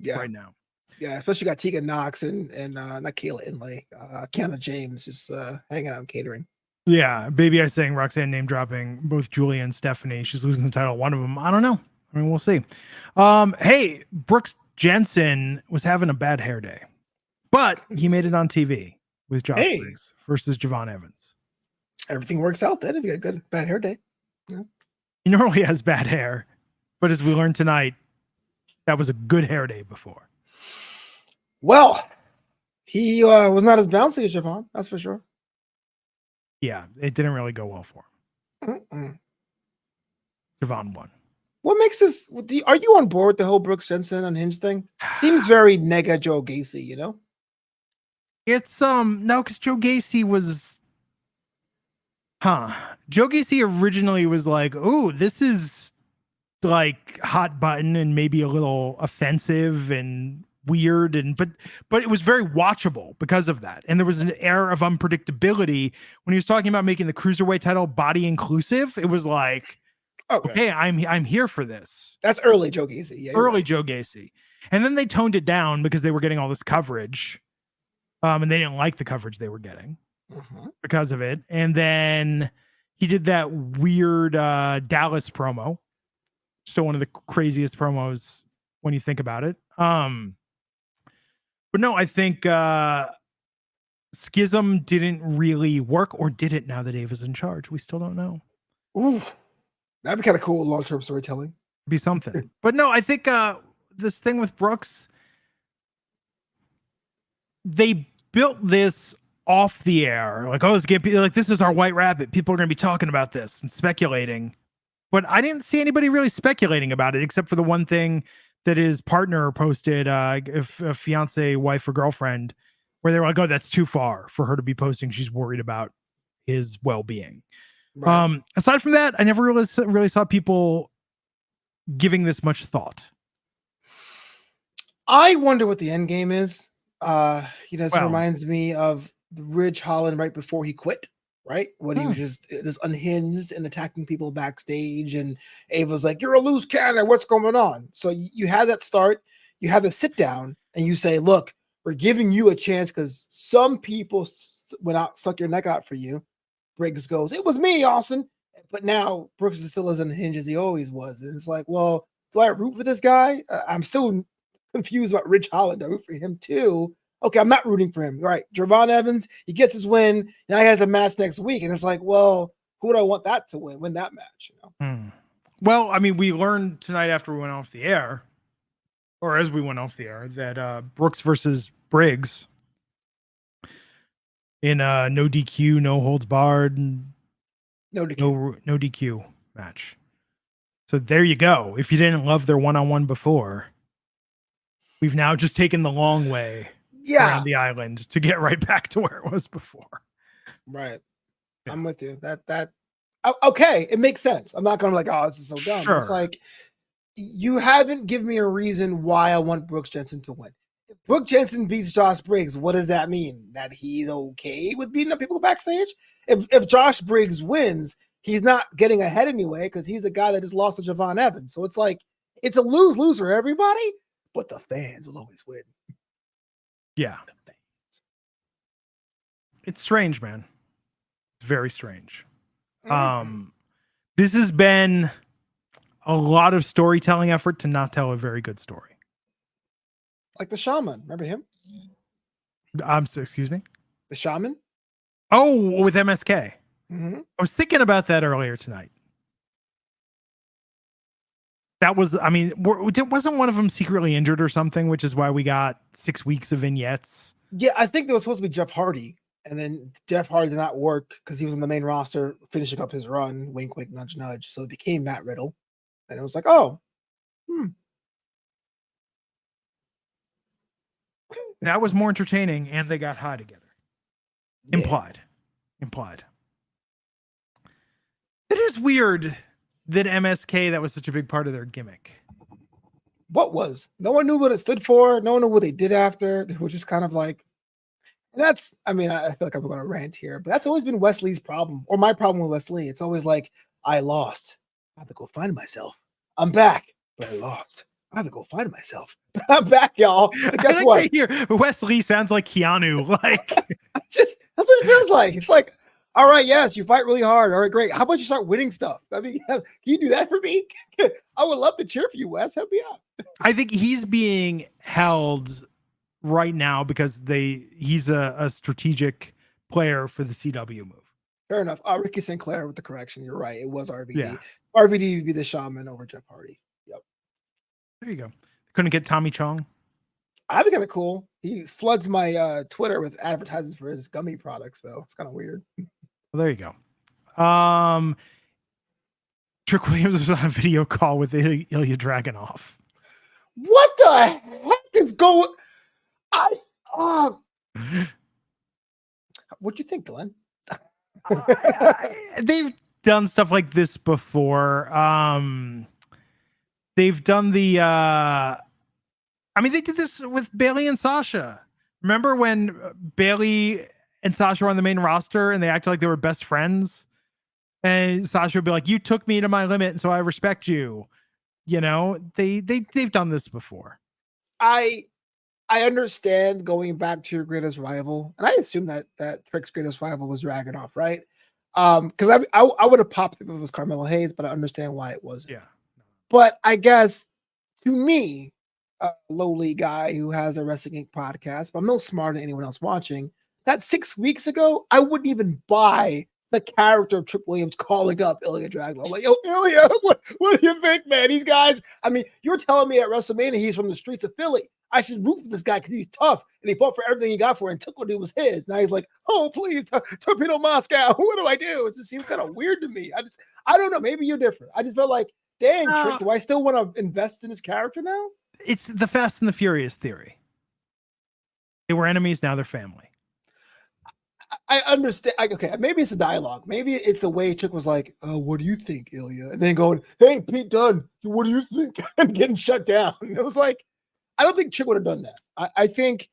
right now. Yeah, especially got Tegan Knox and not Kayla Inlay, Kiana James just hanging out and catering. Yeah, baby, I sang Roxanne name dropping both Giulia and Stephanie. She's losing the title. One of them, I don't know. I mean, we'll see. Hey, Brooks Jensen was having a bad hair day, but he made it on TV with Josh Briggs versus Javon Evans. Everything works out then if you got bad hair day. Yeah. He normally has bad hair, but as we learned tonight, that was a good hair day before. Well, he was not as bouncy as Javon, that's for sure. Yeah, it didn't really go well for him. Javon won. What makes this? Are you on board with the whole Brooks Jensen unhinged thing? Seems very nega Joe Gacy, you know? It's no, because Joe Gacy was Joe Gacy originally was like, oh, this is like hot button and maybe a little offensive and weird, and but it was very watchable because of that. And there was an air of unpredictability when he was talking about making the cruiserweight title body inclusive. It was like, okay, I'm here for this. That's early Joe Gacy. Yeah, early Joe Gacy. And then they toned it down because they were getting all this coverage. And they didn't like the coverage they were getting because of it. And then he did that weird Dallas promo. Still one of the craziest promos when you think about it. But no, I think Schism didn't really work, or did it now that Dave is in charge? We still don't know. Ooh, that'd be kind of cool. Long-term storytelling. Be something. But no, I think this thing with Brooks, they built this off the air. Like, oh, this is our white rabbit. People are going to be talking about this and speculating. But I didn't see anybody really speculating about it, except for the one thing that his partner posted, if a fiance, wife, or girlfriend, where they were like, oh, that's too far for her to be posting. She's worried about his well-being. Right. Aside from that, I never really saw people giving this much thought. I wonder what the end game is. It reminds me of Ridge Holland right before he quit, right? When he was just unhinged and attacking people backstage, and Ava's like, you're a loose cannon, what's going on? So you have that start, you have the sit down, and you say, look, we're giving you a chance because some people went out, suck your neck out for you. Briggs goes, it was me, Austin. But now Brooks is still as unhinged as he always was. And it's like, well, do I root for this guy? I'm still confused about Ridge Holland. I root for him too. Okay, I'm not rooting for him. All right, Javon Evans, he gets his win. Now he has a match next week. And it's like, well, who would I want that to win that match? Well, I mean, we learned tonight after we went off the air, or as we went off the air, that Brooks versus Briggs in no DQ, no holds barred, no DQ match. So there you go. If you didn't love their one-on-one before, we've now just taken the long way around the island to get right back to where it was before. Right. Yeah. I'm with you. Okay, it makes sense. I'm not going to like, oh, this is so dumb. Sure. It's like, you haven't given me a reason why I want Brooks Jensen to win. If Brooks Jensen beats Josh Briggs, what does that mean? That he's okay with beating up people backstage? If Josh Briggs wins, he's not getting ahead anyway because he's a guy that just lost to Javon Evans. So it's like, it's a lose-lose for everybody, but the fans will always win. Yeah. It's strange, man. It's very strange. This has been a lot of storytelling effort to not tell a very good story. Like the Shaman. Remember him? Excuse me? The Shaman? Oh, with MSK. Mm-hmm. I was thinking about that earlier tonight. That was, I mean, wasn't one of them secretly injured or something, which is why we got 6 weeks of vignettes? Yeah, I think there was supposed to be Jeff Hardy. And then Jeff Hardy did not work because he was on the main roster finishing up his run. Wink, wink, nudge, nudge. So it became Matt Riddle. And it was like, oh. That was more entertaining, and they got high together. Yeah. Implied. It is weird that MSK, that was such a big part of their gimmick. What was? No one knew what it stood for. No one knew what they did after. It was just kind of like, and that's, I mean, I feel like I'm going to rant here, but that's always been Wesley's problem, or my problem with Wesley. It's always like, I lost. I have to go find myself. I'm back, but I lost. I have to go find myself. But I'm back, y'all. But guess what? Here, Wesley sounds like Keanu. Like, that's what it feels like. It's like, all right, yes, you fight really hard. All right, great. How about you start winning stuff? I mean, can you do that for me? I would love to cheer for you, Wes. Help me out. I think he's being held right now because he's a strategic player for the CW move. Fair enough. Ricky Sinclair with the correction. You're right. It was RVD. Yeah. RVD would be the Shaman over Jeff Hardy. Yep. There you go. Couldn't get Tommy Chong. I'd be kind of cool. He floods my Twitter with advertisements for his gummy products, though. It's kind of weird. Well, there you go. Trick Williams was on a video call with Ilya Dragunov. What the heck is going? What'd you think, Glenn? They've done stuff like this before. They've done they did this with Bayley and Sasha. Remember when Bayley and Sasha were on the main roster and they acted like they were best friends? And Sasha would be like, "You took me to my limit, and so I respect you." You know, they've done this before. I understand going back to your greatest rival, and I assume that Trick's greatest rival was Dragunov, right? Because I would have popped if it was Carmelo Hayes, but I understand why it wasn't. Yeah. But I guess to me, a lowly guy who has a Wrestling Inc. podcast, but I'm no smarter than anyone else watching, that 6 weeks ago, I wouldn't even buy the character of Trick Williams calling up Ilya Dragunov. I'm like, yo, Ilya, what do you think, man? These guys, I mean, you're telling me at WrestleMania he's from the streets of Philly. I should root for this guy because he's tough and he fought for everything he got for and took what it was his. Now he's like, oh, please, Torpedo Moscow. What do I do? It just seems kind of weird to me. I don't know. Maybe you're different. I just felt like, dang, Trick, do I still want to invest in his character now? It's the Fast and the Furious theory. They were enemies, now they're family. I understand. Okay, maybe it's a dialogue. Maybe it's the way Trick was like, "Oh, what do you think, Ilya?" And then going, "Hey, Pete Dunne, what do you think?" and getting shut down. And it was like, I don't think Trick would have done that. I think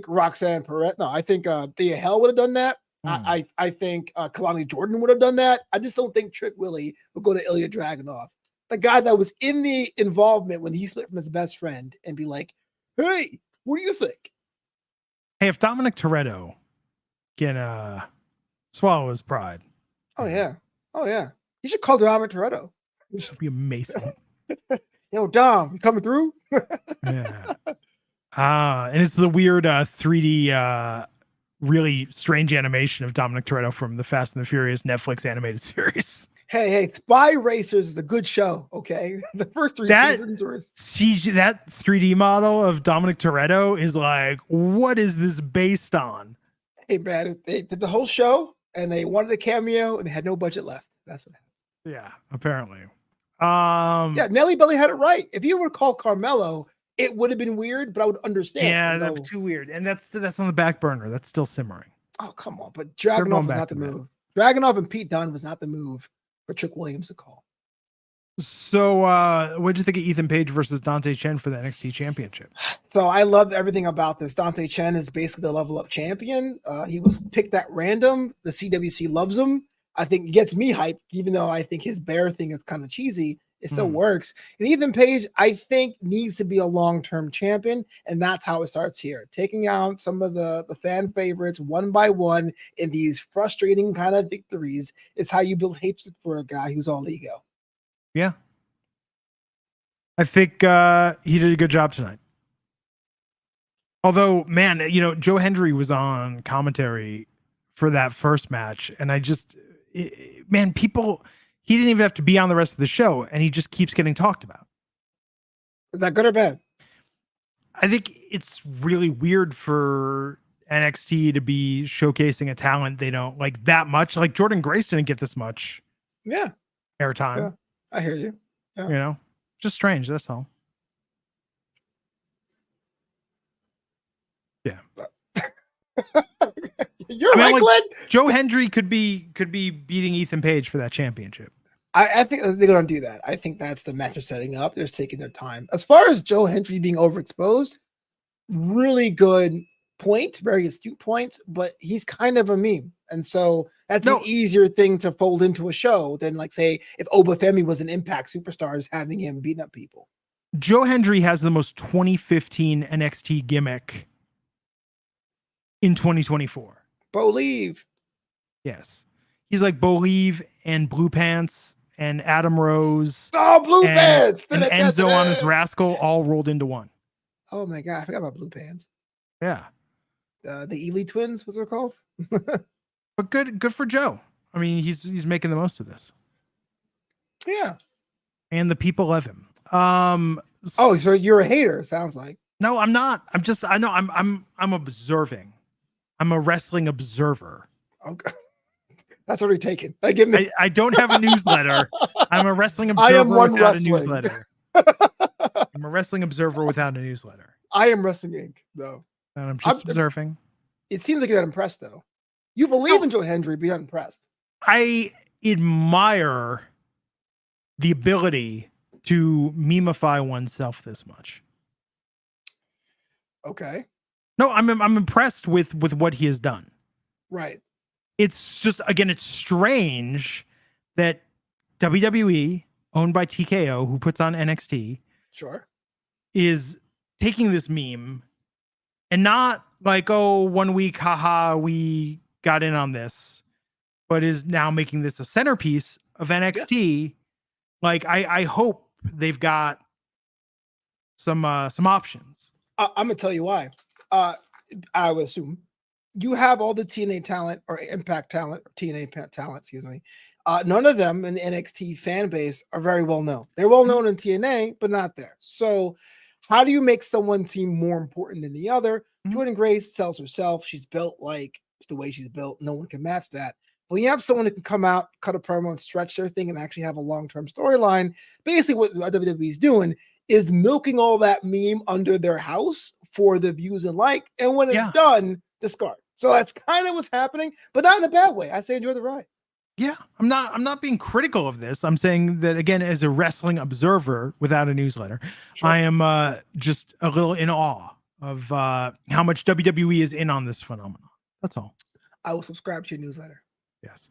Roxanne Perez. No, I think Thea Hell would have done that. I think Kalani Jordan would have done that. I just don't think Trick Willie would go to Ilya Dragunov, the guy that was in the involvement when he split from his best friend, and be like, "Hey, what do you think?" Hey, if Dominic Toretto can swallow his pride. Oh yeah. You should call Dominic Toretto. This would be amazing. Yo, Dom, you coming through? Yeah. And it's the weird 3D really strange animation of Dominic Toretto from the Fast and the Furious Netflix animated series. Hey, Spy Racers is a good show, okay? The first 3 seasons were CG, that 3D model of Dominic Toretto is like, what is this based on? Hey, man, they did the whole show and they wanted a cameo and they had no budget left. That's what happened. Yeah, apparently. Yeah, Nelly Belly had it right. If you were to call Carmelo, it would have been weird, but I would understand. Yeah, that was too weird. And that's on the back burner. That's still simmering. Oh, come on. But Dragunov was not the move. Dragunov and Pete Dunne was not the move for Trick Williams to call. So what'd you think of Ethan Page versus Dante Chen for the NXT Championship? So I love everything about this. Dante Chen is basically the level up champion. He was picked at random. The CWC loves him. I think it gets me hyped, even though I think his bear thing is kind of cheesy. It still works. And Ethan Page, I think, needs to be a long-term champion, and that's how it starts here. Taking out some of the fan favorites one by one in these frustrating kind of victories is how you build hatred for a guy who's all ego. Yeah. I think he did a good job tonight. Although, man, Joe Hendry was on commentary for that first match, and he didn't even have to be on the rest of the show, and he just keeps getting talked about. Is that good or bad? I think it's really weird for NXT to be showcasing a talent they don't like that much. Like Jordan Grace didn't get this much airtime. Yeah, I hear you. Yeah. Just strange. That's all. Yeah. You're right, Glenn. Joe Hendry could be beating Ethan Page for that championship. I think they're going to do that. I think that's the match is setting up. They're just taking their time. As far as Joe Hendry being overexposed, really good point, very astute point, but he's kind of a meme. And so that's an easier thing to fold into a show than, like, say, if Obafemi was an Impact superstar, having him beating up people. Joe Hendry has the most 2015 NXT gimmick in 2024. Believe. Yes. He's like Believe and Blue Pants and Adam Rose. Oh, Blue Pants! And Enzo on his Rascal all rolled into one. Oh my God, I forgot about Blue Pants. Yeah. The Elite Twins, what's it called? But good for Joe. I mean, he's making the most of this. Yeah. And the people love him. So you're a hater, sounds like. No, I'm not. I'm observing. I'm a wrestling observer. Okay. That's already taken. I don't have a newsletter. I'm a wrestling observer without a newsletter. I'm a wrestling observer without a newsletter. I am Wrestling Inc., though. And I'm just observing. It seems like you're not impressed, though. You believe in Joe Hendry, but you're not impressed. I admire the ability to memify oneself this much. Okay. No, I'm impressed with what he has done. Right. It's just, again, it's strange that WWE, owned by TKO, who puts on NXT, is taking this meme and not like, oh, 1 week, haha, we got in on this, but is now making this a centerpiece of NXT. Yeah. Like, I hope they've got some options. I'm gonna tell you why. I would assume you have all the TNA talent or Impact talent, or TNA talent, excuse me. None of them in the NXT fan base are very well known. They're well known in TNA, but not there. So how do you make someone seem more important than the other? Jordan Grace sells herself. She's built like the way she's built. No one can match that. When you have someone who can come out, cut a promo, and stretch their thing and actually have a long-term storyline, basically what WWE is doing is milking all that meme under their house for the views and like, and when it's done, discard. So that's kind of what's happening, but not in a bad way. I say enjoy the ride. Yeah, I'm not being critical of this. I'm saying that, again, as a wrestling observer without a newsletter, I am just a little in awe of how much WWE is in on this phenomenon. That's all. I will subscribe to your newsletter. Yes.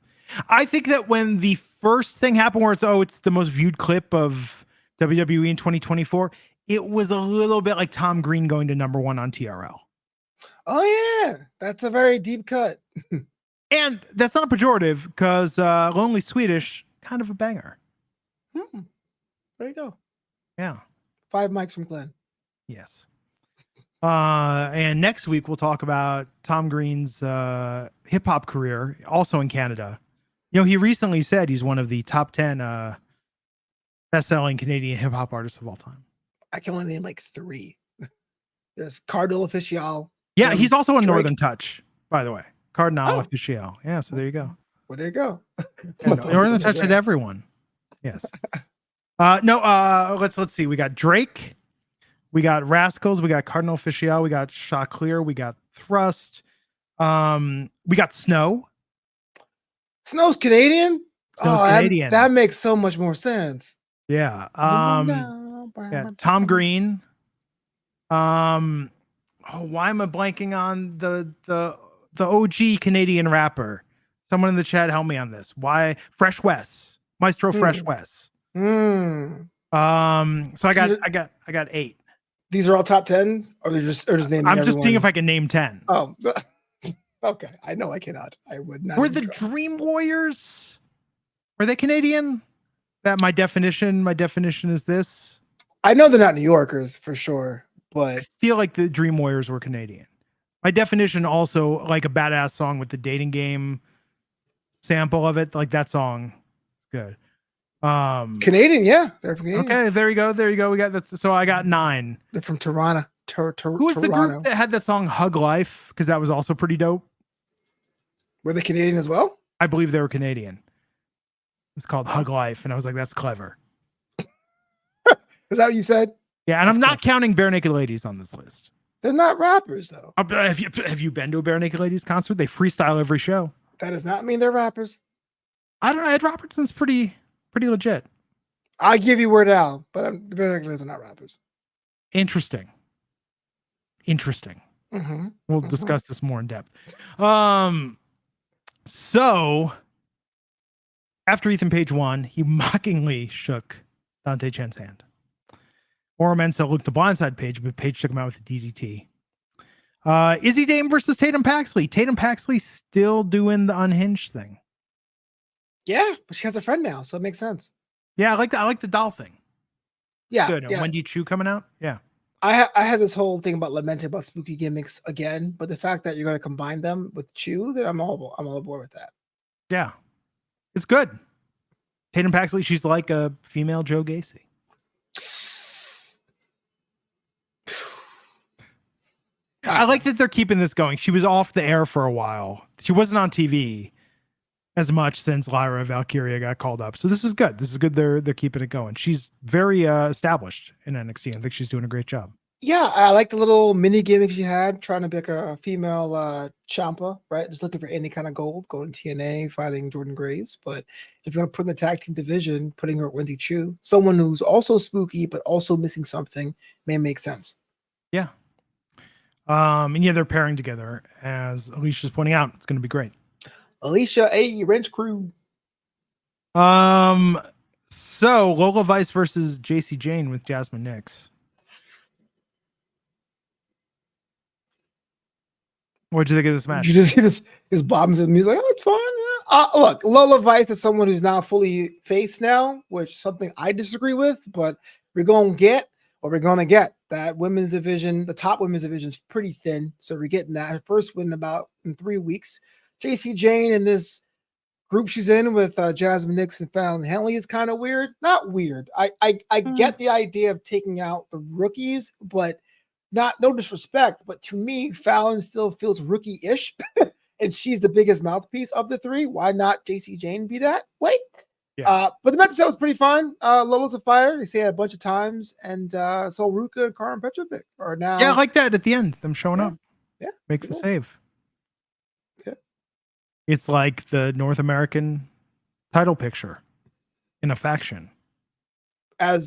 I think that when the first thing happened where it's the most viewed clip of WWE in 2024, it was a little bit like Tom Green going to #1 on TRL. Oh yeah, that's a very deep cut. And that's not pejorative because Lonely Swedish, kind of a banger. There you go. Yeah. 5 mics from Glenn. Yes. And next week we'll talk about Tom Green's hip hop career, also in Canada. You know, he recently said he's one of the top 10 best-selling Canadian hip hop artists of all time. I can only name like 3. There's Cardinal Official. Yeah, he's also in Drake. Northern Touch, by the way. Cardinal Official. Yeah, so there you go. Well, there you go. Yeah, Northern Touch at everyone. Yes. Let's see. We got Drake. We got Rascals. We got Cardinal Official. We got Choclear. We got Thrust. We got Snow. Snow's Canadian? Snow's Canadian. That makes so much more sense. Yeah. Tom Green. Why am I blanking on the OG Canadian rapper? Someone in the chat help me on this. Why Fresh Wes? Maestro Fresh Wes. So I got 8. These are all top 10s, or they're just naming. I'm just seeing if I can name 10. Oh, okay. I know I cannot. I would not. Were the Dream Warriors? Were they Canadian? That my definition is this. I know they're not New Yorkers for sure, but I feel like the Dream Warriors were Canadian. My definition also like a badass song with the dating game sample of it, like that song. Good. Canadian, yeah, they're from Canadian. Okay, there you go. We got that. So I got 9. They're from Toronto. Who was the group that had that song "Hug Life"? Because that was also pretty dope. Were they Canadian as well? I believe they were Canadian. It's called "Hug Life," and I was like, "That's clever." Is that what you said? Yeah, and I'm not counting Bare Naked Ladies on this list. They're not rappers, though. Have you been to a Bare Naked Ladies concert? They freestyle every show. That does not mean they're rappers. I don't know. Ed Robertson's pretty legit. I give you Word Al, but the Bare Naked Ladies are not rappers. Interesting. Mm-hmm. We'll discuss this more in depth. So after Ethan Page won, he mockingly shook Dante Chen's hand. Oro Mensah looked to blindside Page, but Page took him out with a DDT. Izzy Dame versus Tatum Paxley. Tatum Paxley still doing the unhinged thing. Yeah, but she has a friend now, so it makes sense. Yeah, I like the doll thing. Yeah, good. Yeah. Wendy Chu coming out. Yeah, I had this whole thing about lamenting about spooky gimmicks again, but the fact that you're going to combine them with Chu, that I'm all aboard with that. Yeah, it's good. Tatum Paxley, she's like a female Joe Gacy. I like that they're keeping this going. She was off the air for a while. She wasn't on TV as much since Lyra Valkyria got called up. So this is good. They're keeping it going. She's very established in NXT. I think she's doing a great job. Yeah, I like the little mini gimmick she had, trying to be like a female Ciampa, right? Just looking for any kind of gold, going TNA, fighting Jordan Grace. But if you're going to put in the tag team division, putting her at Wendy Chu, someone who's also spooky but also missing something, may make sense. Yeah. And yeah, they're pairing together, as Alicia's pointing out. It's going to be great. Alicia, Wrench Crew. So Lola Vice versus JC Jane with Jasmine Nix. What'd you think of this match? You just see his bombs and music. Oh, it's fine. Yeah. Look, Lola Vice is someone who's now fully face now, which is something I disagree with, but we're going to get what we're going to get. That women's division, the top women's division is pretty thin. So we're getting that. Her first win in 3 weeks. JC Jane and this group she's in with Jasmine Nix and Fallon Henley is kind of weird. Not weird. I get the idea of taking out the rookies, but no disrespect. But to me, Fallon still feels rookie-ish, and she's the biggest mouthpiece of the 3. Why not JC Jane be that way? Yeah. But the match itself was pretty fun. Lola's a fighter. They say it a bunch of times, and so Ruka and Karen Petrovic are now. Yeah, I like that at the end. Them showing up. Yeah, make the save. Yeah, it's like the North American title picture in a faction. I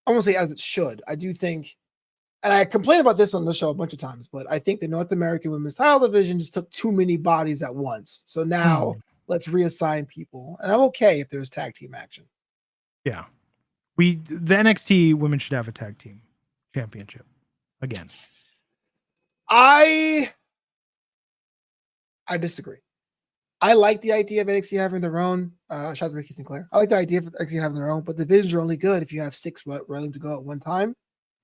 won't say as it should. I do think, and I complain about this on the show a bunch of times, but I think the North American women's title division just took too many bodies at once. So now. Let's reassign people. And I'm okay if there's tag team action. Yeah. The NXT women should have a tag team championship again. I I disagree. I like the idea of NXT having their own. Shout out to Ricky Sinclair. I like the idea of NXT having their own, but divisions are only good if you have 6 willing to go at one time,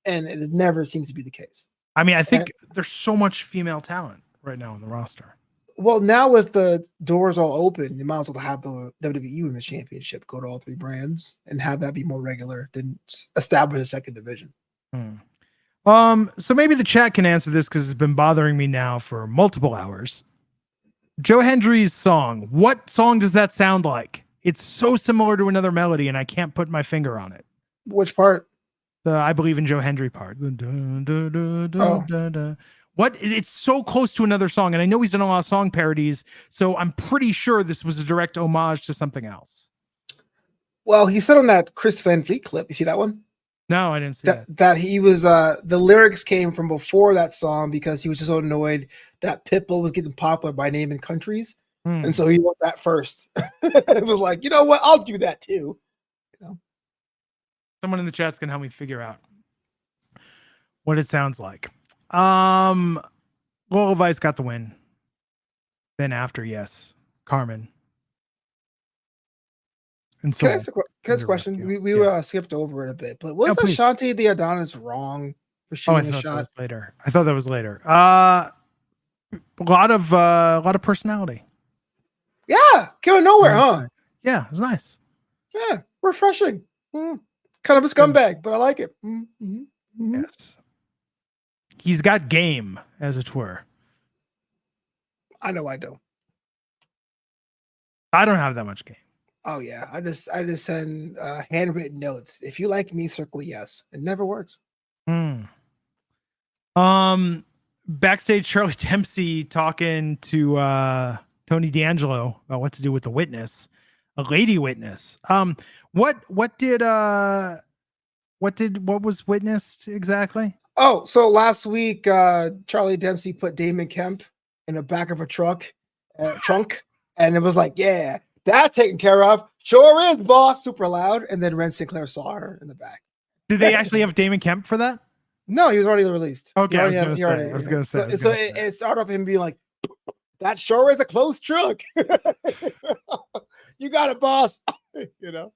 and it never seems to be the case. I mean, I think there's so much female talent right now in the roster. Well, now with the doors all open, you might as well have the WWE Women's Championship go to all 3 brands and have that be more regular than establish a second division. So maybe the chat can answer this because it's been bothering me now for multiple hours. Joe Hendry's song. What song does that sound like? It's so similar to another melody, and I can't put my finger on it. Which part? The I Believe in Joe Hendry part. What? It's so close to another song, and I know he's done a lot of song parodies, so I'm pretty sure this was a direct homage to something else. Well, he said on that Chris Van Vliet clip, you see that one? No, I didn't see that. That he was the lyrics came from before that song because he was just so annoyed that Pitbull was getting popular by naming countries. And so he wrote that first. It was like, you know what? I'll do that too. You know? Someone in the chat's gonna help me figure out what it sounds like. Lola Vice got the win. Then after, yes, Carmen. And so can I ask a question? We skipped over it a bit, but was Ashanti the Adonis wrong for shooting a shot? Later. I thought that was later. A lot of personality. Yeah, came out of nowhere, huh? Yeah, it was nice. Yeah, refreshing. Kind of a scumbag, but I like it. Yes. He's got game, as it were. I know I don't. I don't have that much game. Oh yeah, I just send handwritten notes. If you like me, circle yes. It never works. Backstage, Charlie Dempsey talking to Tony D'Angelo about what to do with the witness, a lady witness. What was witnessed exactly? Oh, so last week, Charlie Dempsey put Damon Kemp in the back of a trunk, and it was like, yeah, that's taken care of. Sure is, boss. Super loud. And then Ren Sinclair saw her in the back. Did they actually have Damon Kemp for that? No, he was already released. Okay, I was going to say. So it started off him being like, that sure is a close trunk. You got it, boss. You know.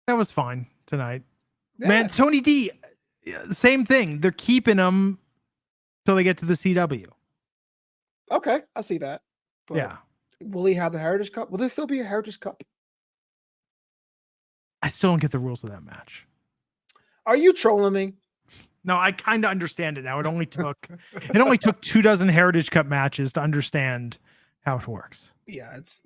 That was fine tonight. Yeah. Man, Tony D, same thing. They're keeping him till they get to the CW. Okay, I see that. But yeah. Will he have the Heritage Cup? Will there still be a Heritage Cup? I still don't get the rules of that match. Are you trolling me? No, I kind of understand it now. It only took 24 Heritage Cup matches to understand how it works. Yeah, it's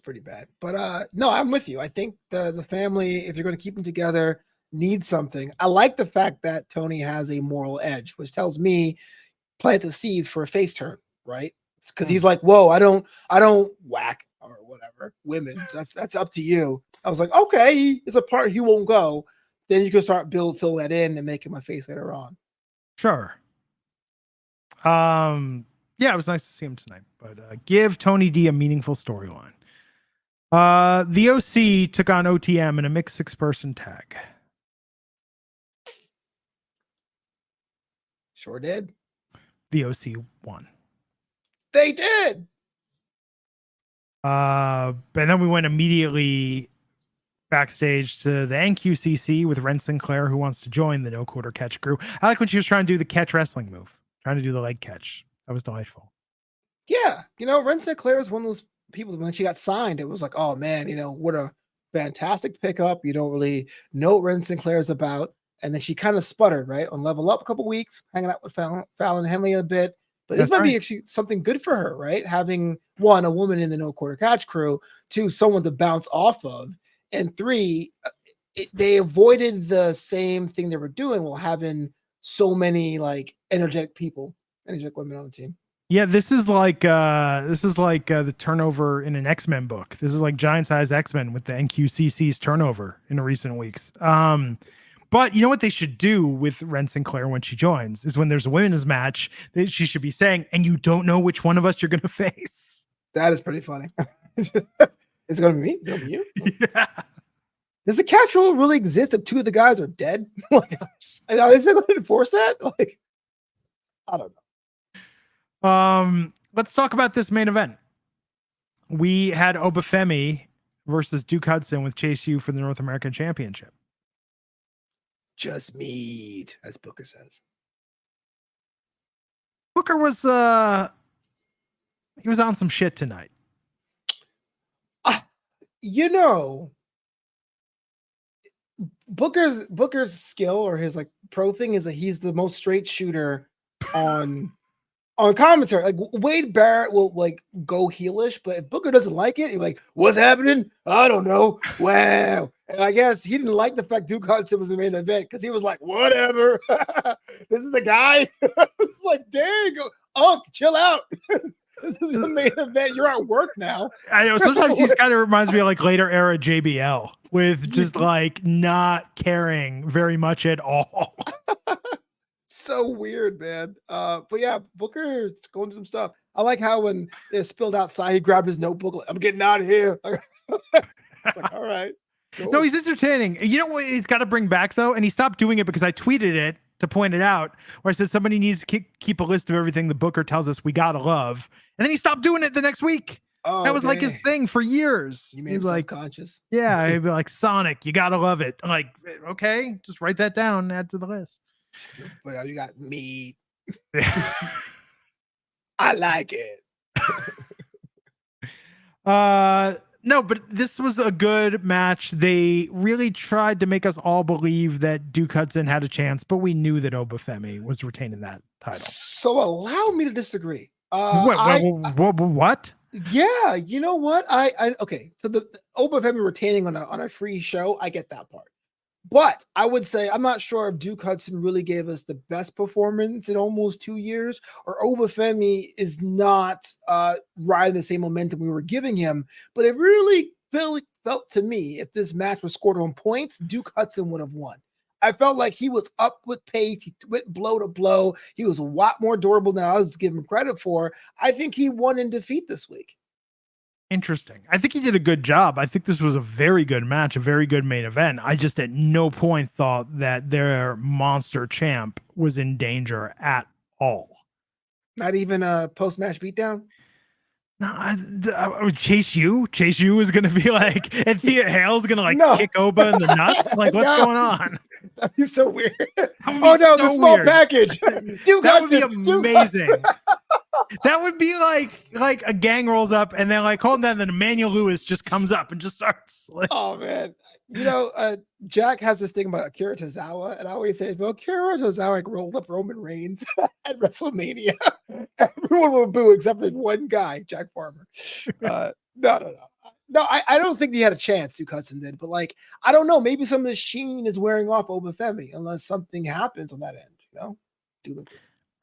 pretty bad. But no, I'm with you. I think the family, if you're going to keep them together, needs something. I like the fact that Tony has a moral edge, which tells me plant the seeds for a face turn, right? It's because he's like, whoa, I don't whack or whatever women. So that's up to you. I was like, okay, it's a part he won't go. Then you can start fill that in and make him a face later on. Sure. Yeah, it was nice to see him tonight, but give Tony D a meaningful storyline. The OC took on OTM in a mixed 6-person tag. Sure did. The OC won. They did. And then we went immediately backstage to the NQCC with Ren Sinclair, who wants to join the No Quarter Catch crew. I like when she was trying to do the catch wrestling move, trying to do the leg catch. That was delightful. Yeah, Ren Sinclair is one of those people that when she got signed, it was like, oh man, what a fantastic pickup. You don't really know what Ren Sinclair is about. And then she kind of sputtered, right? On Level Up a couple weeks, hanging out with Fallon Henley a bit. But this might be actually something good for her, right? Having, 1, a woman in the No Quarter Catch crew, 2, someone to bounce off of, and 3, they avoided the same thing they were doing while having so many energetic women on the team. Yeah, this is like the turnover in an X-Men book. This is like giant size X-Men with the NQCC's turnover in recent weeks. But you know what they should do with Ren Sinclair when she joins is when there's a women's match, that she should be saying, and you don't know which one of us you're going to face. That is pretty funny. Is it going to be me? Is it going to be you? Yeah. Does the catch rule really exist if 2 of the guys are dead? Is it going to enforce that? I don't know. Let's talk about this main event. We had Obafemi versus Duke Hudson with Chase U for the North American Championship. Just meat, as Booker says. Booker was he was on some shit tonight. You know, Booker's skill or his like pro thing is that he's the most straight shooter on commentary. Like Wade Barrett will like go heelish, but if Booker doesn't like it, he's like, "What's happening? I don't know." Wow. And I guess he didn't like the fact Duke Hudson was the main event because he was like, "Whatever, this is the guy." It's like, "Dang, chill out." This is the main event. You're at work now. I know. Sometimes he kind of reminds me of like later era JBL with just like not caring very much at all. So weird, man. But yeah, Booker's going through some stuff. I like how when it spilled outside, he grabbed his notebook. Like, I'm getting out of here. It's like, all right. Cool. No, he's entertaining. You know what he's got to bring back though, and he stopped doing it because I tweeted it to point it out, where I said somebody needs to keep a list of everything the Booker tells us we gotta love, and then he stopped doing it the next week. Oh, that was like his thing for years. You made him like conscious. Yeah, he'd be like, Sonic, you gotta love it. I'm like, okay, just write that down, add to the list. But you got meat. I like it. No, but this was a good match. They really tried to make us all believe that Duke Hudson had a chance, but we knew that Obafemi was retaining that title. So allow me to disagree. What? Yeah, you know what? Okay. So the Obafemi retaining on a free show, I get that part. But I would say I'm not sure if Duke Hudson really gave us the best performance in almost 2 years, or Obafemi is not riding the same momentum we were giving him. But it really felt to me, if this match was scored on points, Duke Hudson would have won. I felt like he was up with pace. He went blow to blow. He was a lot more durable than I was giving him credit for. I think he won in defeat this week. Interesting. I think he did a good job. I think this was a very good match, a very good main event. I just at no point thought that their monster champ was in danger at all. Not even a post-match beatdown? No, Chase U is going to be like, and Thea Hale's going to like kick Oba in the nuts. Like, what's going on? That'd be so weird. The small package. Duke that would be amazing. That would be like a gang rolls up and then like hold on, and then Emmanuel Lewis just comes up and just starts. Like, oh man, Jack has this thing about Akira Tozawa, and I always say, if Akira Tozawa rolled up Roman Reigns at WrestleMania, everyone will boo except for one guy, Jack Farmer. No, I don't think he had a chance. Duke Hudson did, but like I don't know, maybe some of the sheen is wearing off Obafemi unless something happens on that end.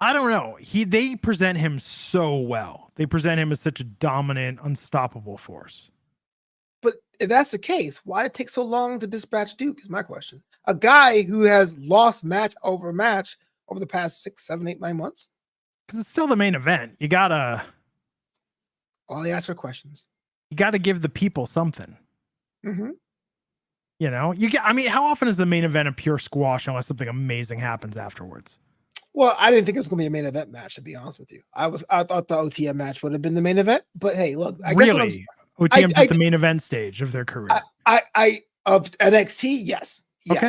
I don't know. They present him so well. They present him as such a dominant, unstoppable force. But if that's the case, why it take so long to dispatch Duke is my question. A guy who has lost match over the past 6, 7, 8, 9 months. Because it's still the main event. You gotta. All he asks for questions. You gotta give the people something. Mm-hmm. How often is the main event a pure squash unless something amazing happens afterwards? Well, I didn't think it was going to be a main event match, to be honest with you. I thought the OTM match would have been the main event, but hey, look, OTM's at the main event stage of their career. Of NXT, yes. Okay.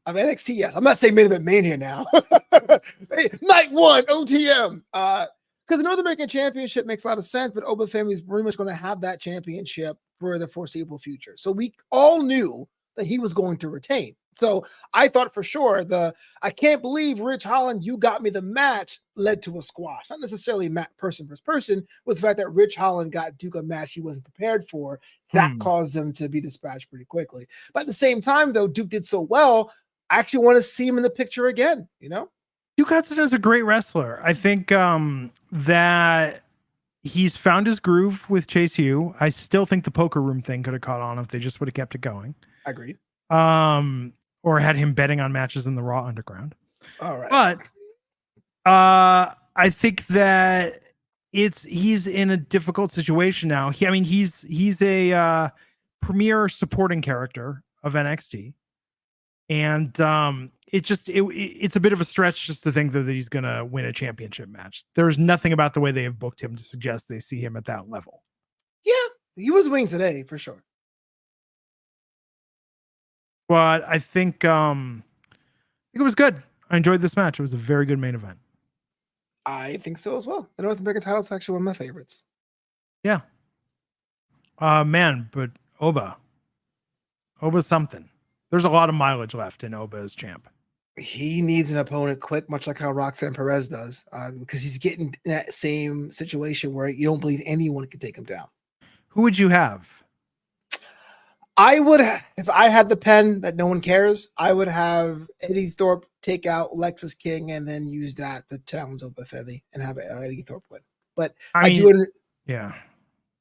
Of NXT, yes. I'm not saying main event Mania now. Hey, night 1 OTM. Because the North American Championship makes a lot of sense, but Obafemi is pretty much going to have that championship for the foreseeable future. So we all knew that he was going to retain. So I thought for sure I can't believe Rich Holland, you got me the match led to a squash. Not necessarily person versus person, was the fact that Rich Holland got Duke a match he wasn't prepared for. That caused them to be dispatched pretty quickly. But at the same time, though, Duke did so well, I actually want to see him in the picture again, Duke Hudson is a great wrestler. I think that he's found his groove with Chase U. I still think the poker room thing could have caught on if they just would have kept it going. Agreed. Or had him betting on matches in the Raw Underground. All right. But I think that he's in a difficult situation now. He's a premier supporting character of NXT. And it's a bit of a stretch just to think that he's going to win a championship match. There's nothing about the way they have booked him to suggest they see him at that level. Yeah, he was winning today for sure. But I think it was good. I enjoyed this match. It was a very good main event. I think so as well. The North American title is actually one of my favorites. Yeah. Man, but Oba's something. There's a lot of mileage left in Oba as champ. He needs an opponent quick, much like how Roxanne Perez does, because he's getting in that same situation where you don't believe anyone can take him down. Who would you have? I would, if I had the pen that no one cares, I would have Eddie Thorpe take out Lexus King and then use that to challenge Oba Femi and have Eddie Thorpe win. But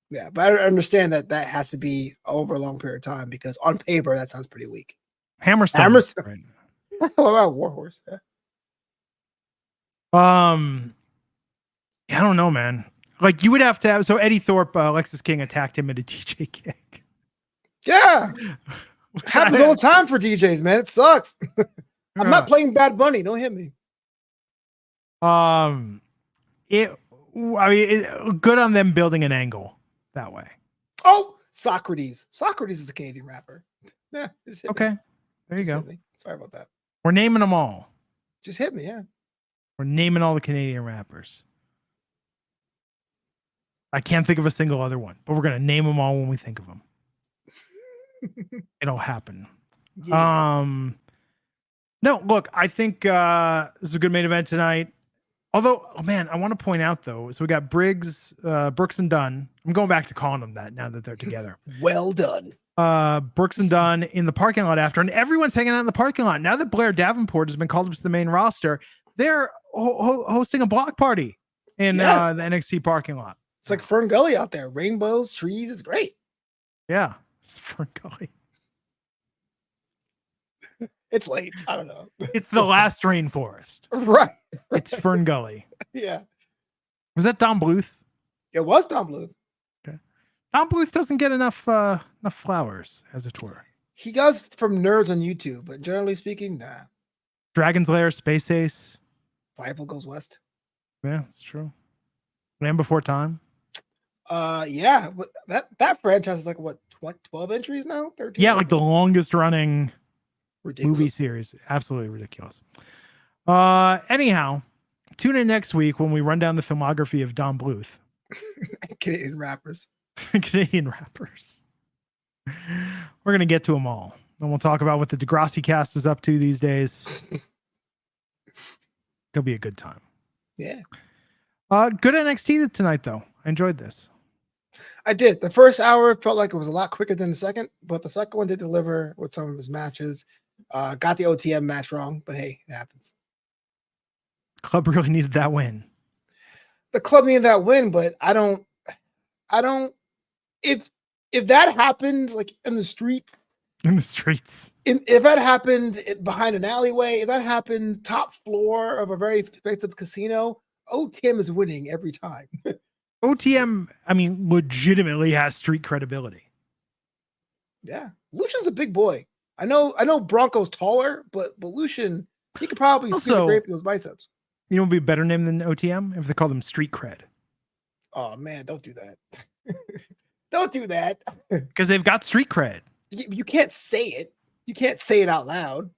yeah, but I understand that has to be over a long period of time because on paper that sounds pretty weak. Hammerstone. Right. What about Warhorse? Yeah. I don't know, man. Like you would have to have. So Eddie Thorpe, Lexus King attacked him at a DJ kick. Yeah, happens all the time for DJs, man. It sucks. I'm not playing Bad Bunny. Don't hit me. Good on them building an angle that way. Oh, Socrates. Socrates is a Canadian rapper. Yeah. Okay. There you go. Sorry about that. We're naming them all. Just hit me. Yeah. We're naming all the Canadian rappers. I can't think of a single other one, but we're going to name them all when we think of them. It'll happen. Yeah. No, look, I think this is a good main event tonight. Although, oh man, I want to point out though, so we got Brooks and Dunn. I'm going back to calling them that now that they're together. Well done. Brooks and Dunn in the parking lot after, and everyone's hanging out in the parking lot. Now that Blair Davenport has been called up to the main roster, they're hosting a block party in the NXT parking lot. It's like Fern Gully out there. Rainbows, trees. It's great. Yeah. It's Fern Gully. It's late. I don't know. It's the last rainforest. Right. It's Fern Gully. Yeah. Was that Don Bluth? It was Don Bluth. Okay. Don Bluth doesn't get enough flowers, as it were. He does from nerds on YouTube, but generally speaking, nah. Dragon's Lair, Space Ace. Fievel Goes West. Yeah, it's true. Land Before Time. Yeah. That franchise is like what, 12 entries now? 13? Yeah, like the longest running ridiculous movie series. Absolutely ridiculous. Anyhow, tune in next week when we run down the filmography of Don Bluth. Canadian rappers. Canadian rappers. We're going to get to them all. And we'll talk about what the Degrassi cast is up to these days. It'll be a good time. Yeah. Good NXT tonight, though. I enjoyed this. I did. The first hour felt like it was a lot quicker than the second, but the second one did deliver with some of his matches. Got the OTM match wrong, but hey, it happens. Club really needed that win. The club needed that win, but I don't if that happened like in the streets, if that happened behind an alleyway, if that happened top floor of a very expensive casino, OTM is winning every time. OTM, I mean, legitimately has street credibility. Yeah. Lucian's a big boy. I know Bronco's taller, but Lucian, he could probably scrape those biceps. You know what would be a better name than OTM? If they call them Street Cred. Oh man, don't do that. Don't do that. Because they've got street cred. You can't say it. You can't say it out loud.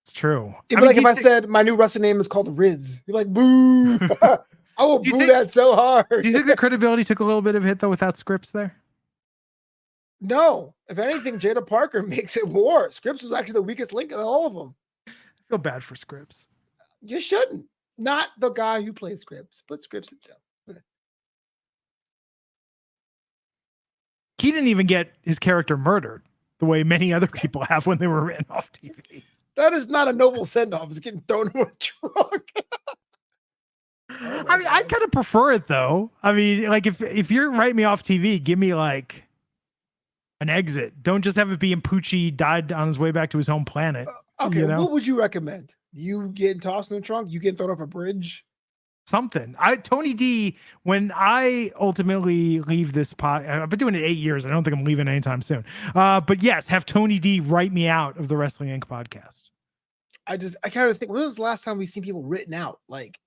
It's true. It'd be like if I said my new wrestling name is called Riz. You're like, boo. I will boo that so hard. Do you think the credibility took a little bit of a hit though without Scripps there? No. If anything, Jada Parker makes it more. Scripps was actually the weakest link of all of them. I feel bad for Scripps. You shouldn't. Not the guy who plays Scripps, but Scripps itself. He didn't even get his character murdered the way many other people have when they were written off TV. That is not a noble send-off. It's getting thrown in a trunk. I mean, I kind of prefer it though. I mean, like if you're writing me off TV, give me like an exit. Don't just have it be Poochie died on his way back to his home planet. Okay, you know? What would you recommend? You getting tossed in the trunk? You getting thrown off a bridge? Something. Tony D, when I ultimately leave this pod, I've been doing it 8 years. I don't think I'm leaving anytime soon. But yes, have Tony D write me out of the Wrestling Inc. podcast. I kind of think, when was the last time we've seen people written out? Like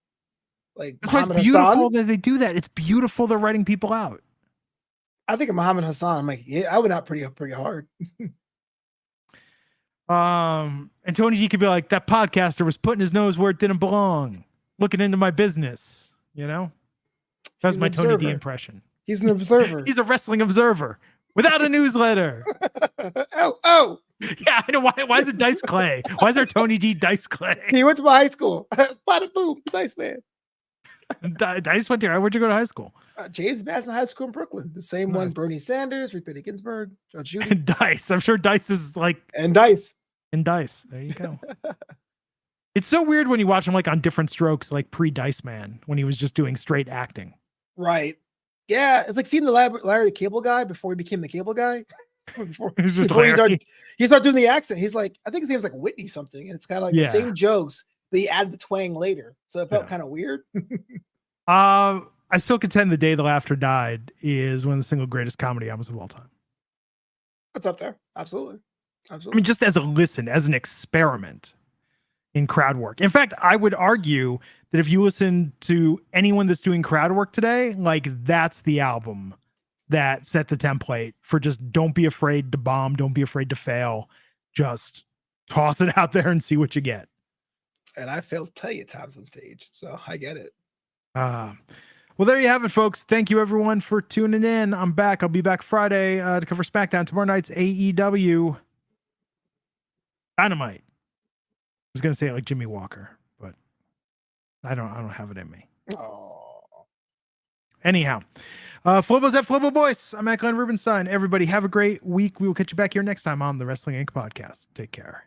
That's why it's Muhammad beautiful Hassan? that they do that. It's beautiful they're writing people out. I think of Muhammad Hassan. I'm like, yeah, I went out pretty hard. And Tony G could be like, that podcaster was putting his nose where it didn't belong, looking into my business. You know, that's my Tony D impression. He's an observer. He's a wrestling observer without a newsletter. Oh. Yeah, I know. Why is it Dice Clay? Why is there Tony D Dice Clay? He went to my high school. Bada boom, Dice Man. Dice went there. Where'd you go to high school? James Madison High School in Brooklyn. The same one. Bernie Sanders, Ruth Bader Ginsburg, Judge Judy. And Dice. I'm sure Dice is like. And Dice. And Dice. There you go. It's so weird when you watch him like on Different Strokes, like pre-Dice Man, when he was just doing straight acting. Right. Yeah. It's like seeing the Larry the Cable Guy before he became the Cable Guy. before he started doing the accent. He's like, I think his name's like Whitney something. And it's kind of like the same jokes, but he added the twang later. So it felt kind of weird. I still contend The Day the Laughter Died is one of the single greatest comedy albums of all time. That's up there. Absolutely. I mean, just as a listen, as an experiment in crowd work. In fact, I would argue that if you listen to anyone that's doing crowd work today, like that's the album that set the template for just don't be afraid to bomb, don't be afraid to fail. Just toss it out there and see what you get. And I failed plenty of times on stage, so I get it. Well, there you have it, folks. Thank you, everyone, for tuning in. I'm back. I'll be back Friday to cover SmackDown. Tomorrow night's AEW Dynamite. I was gonna say it like Jimmy Walker, but I don't have it in me. Oh. Anyhow, Flobo's at Flobo Boyce. I'm at Glenn Rubenstein. Everybody have a great week. We will catch you back here next time on the Wrestling Inc. podcast. Take care.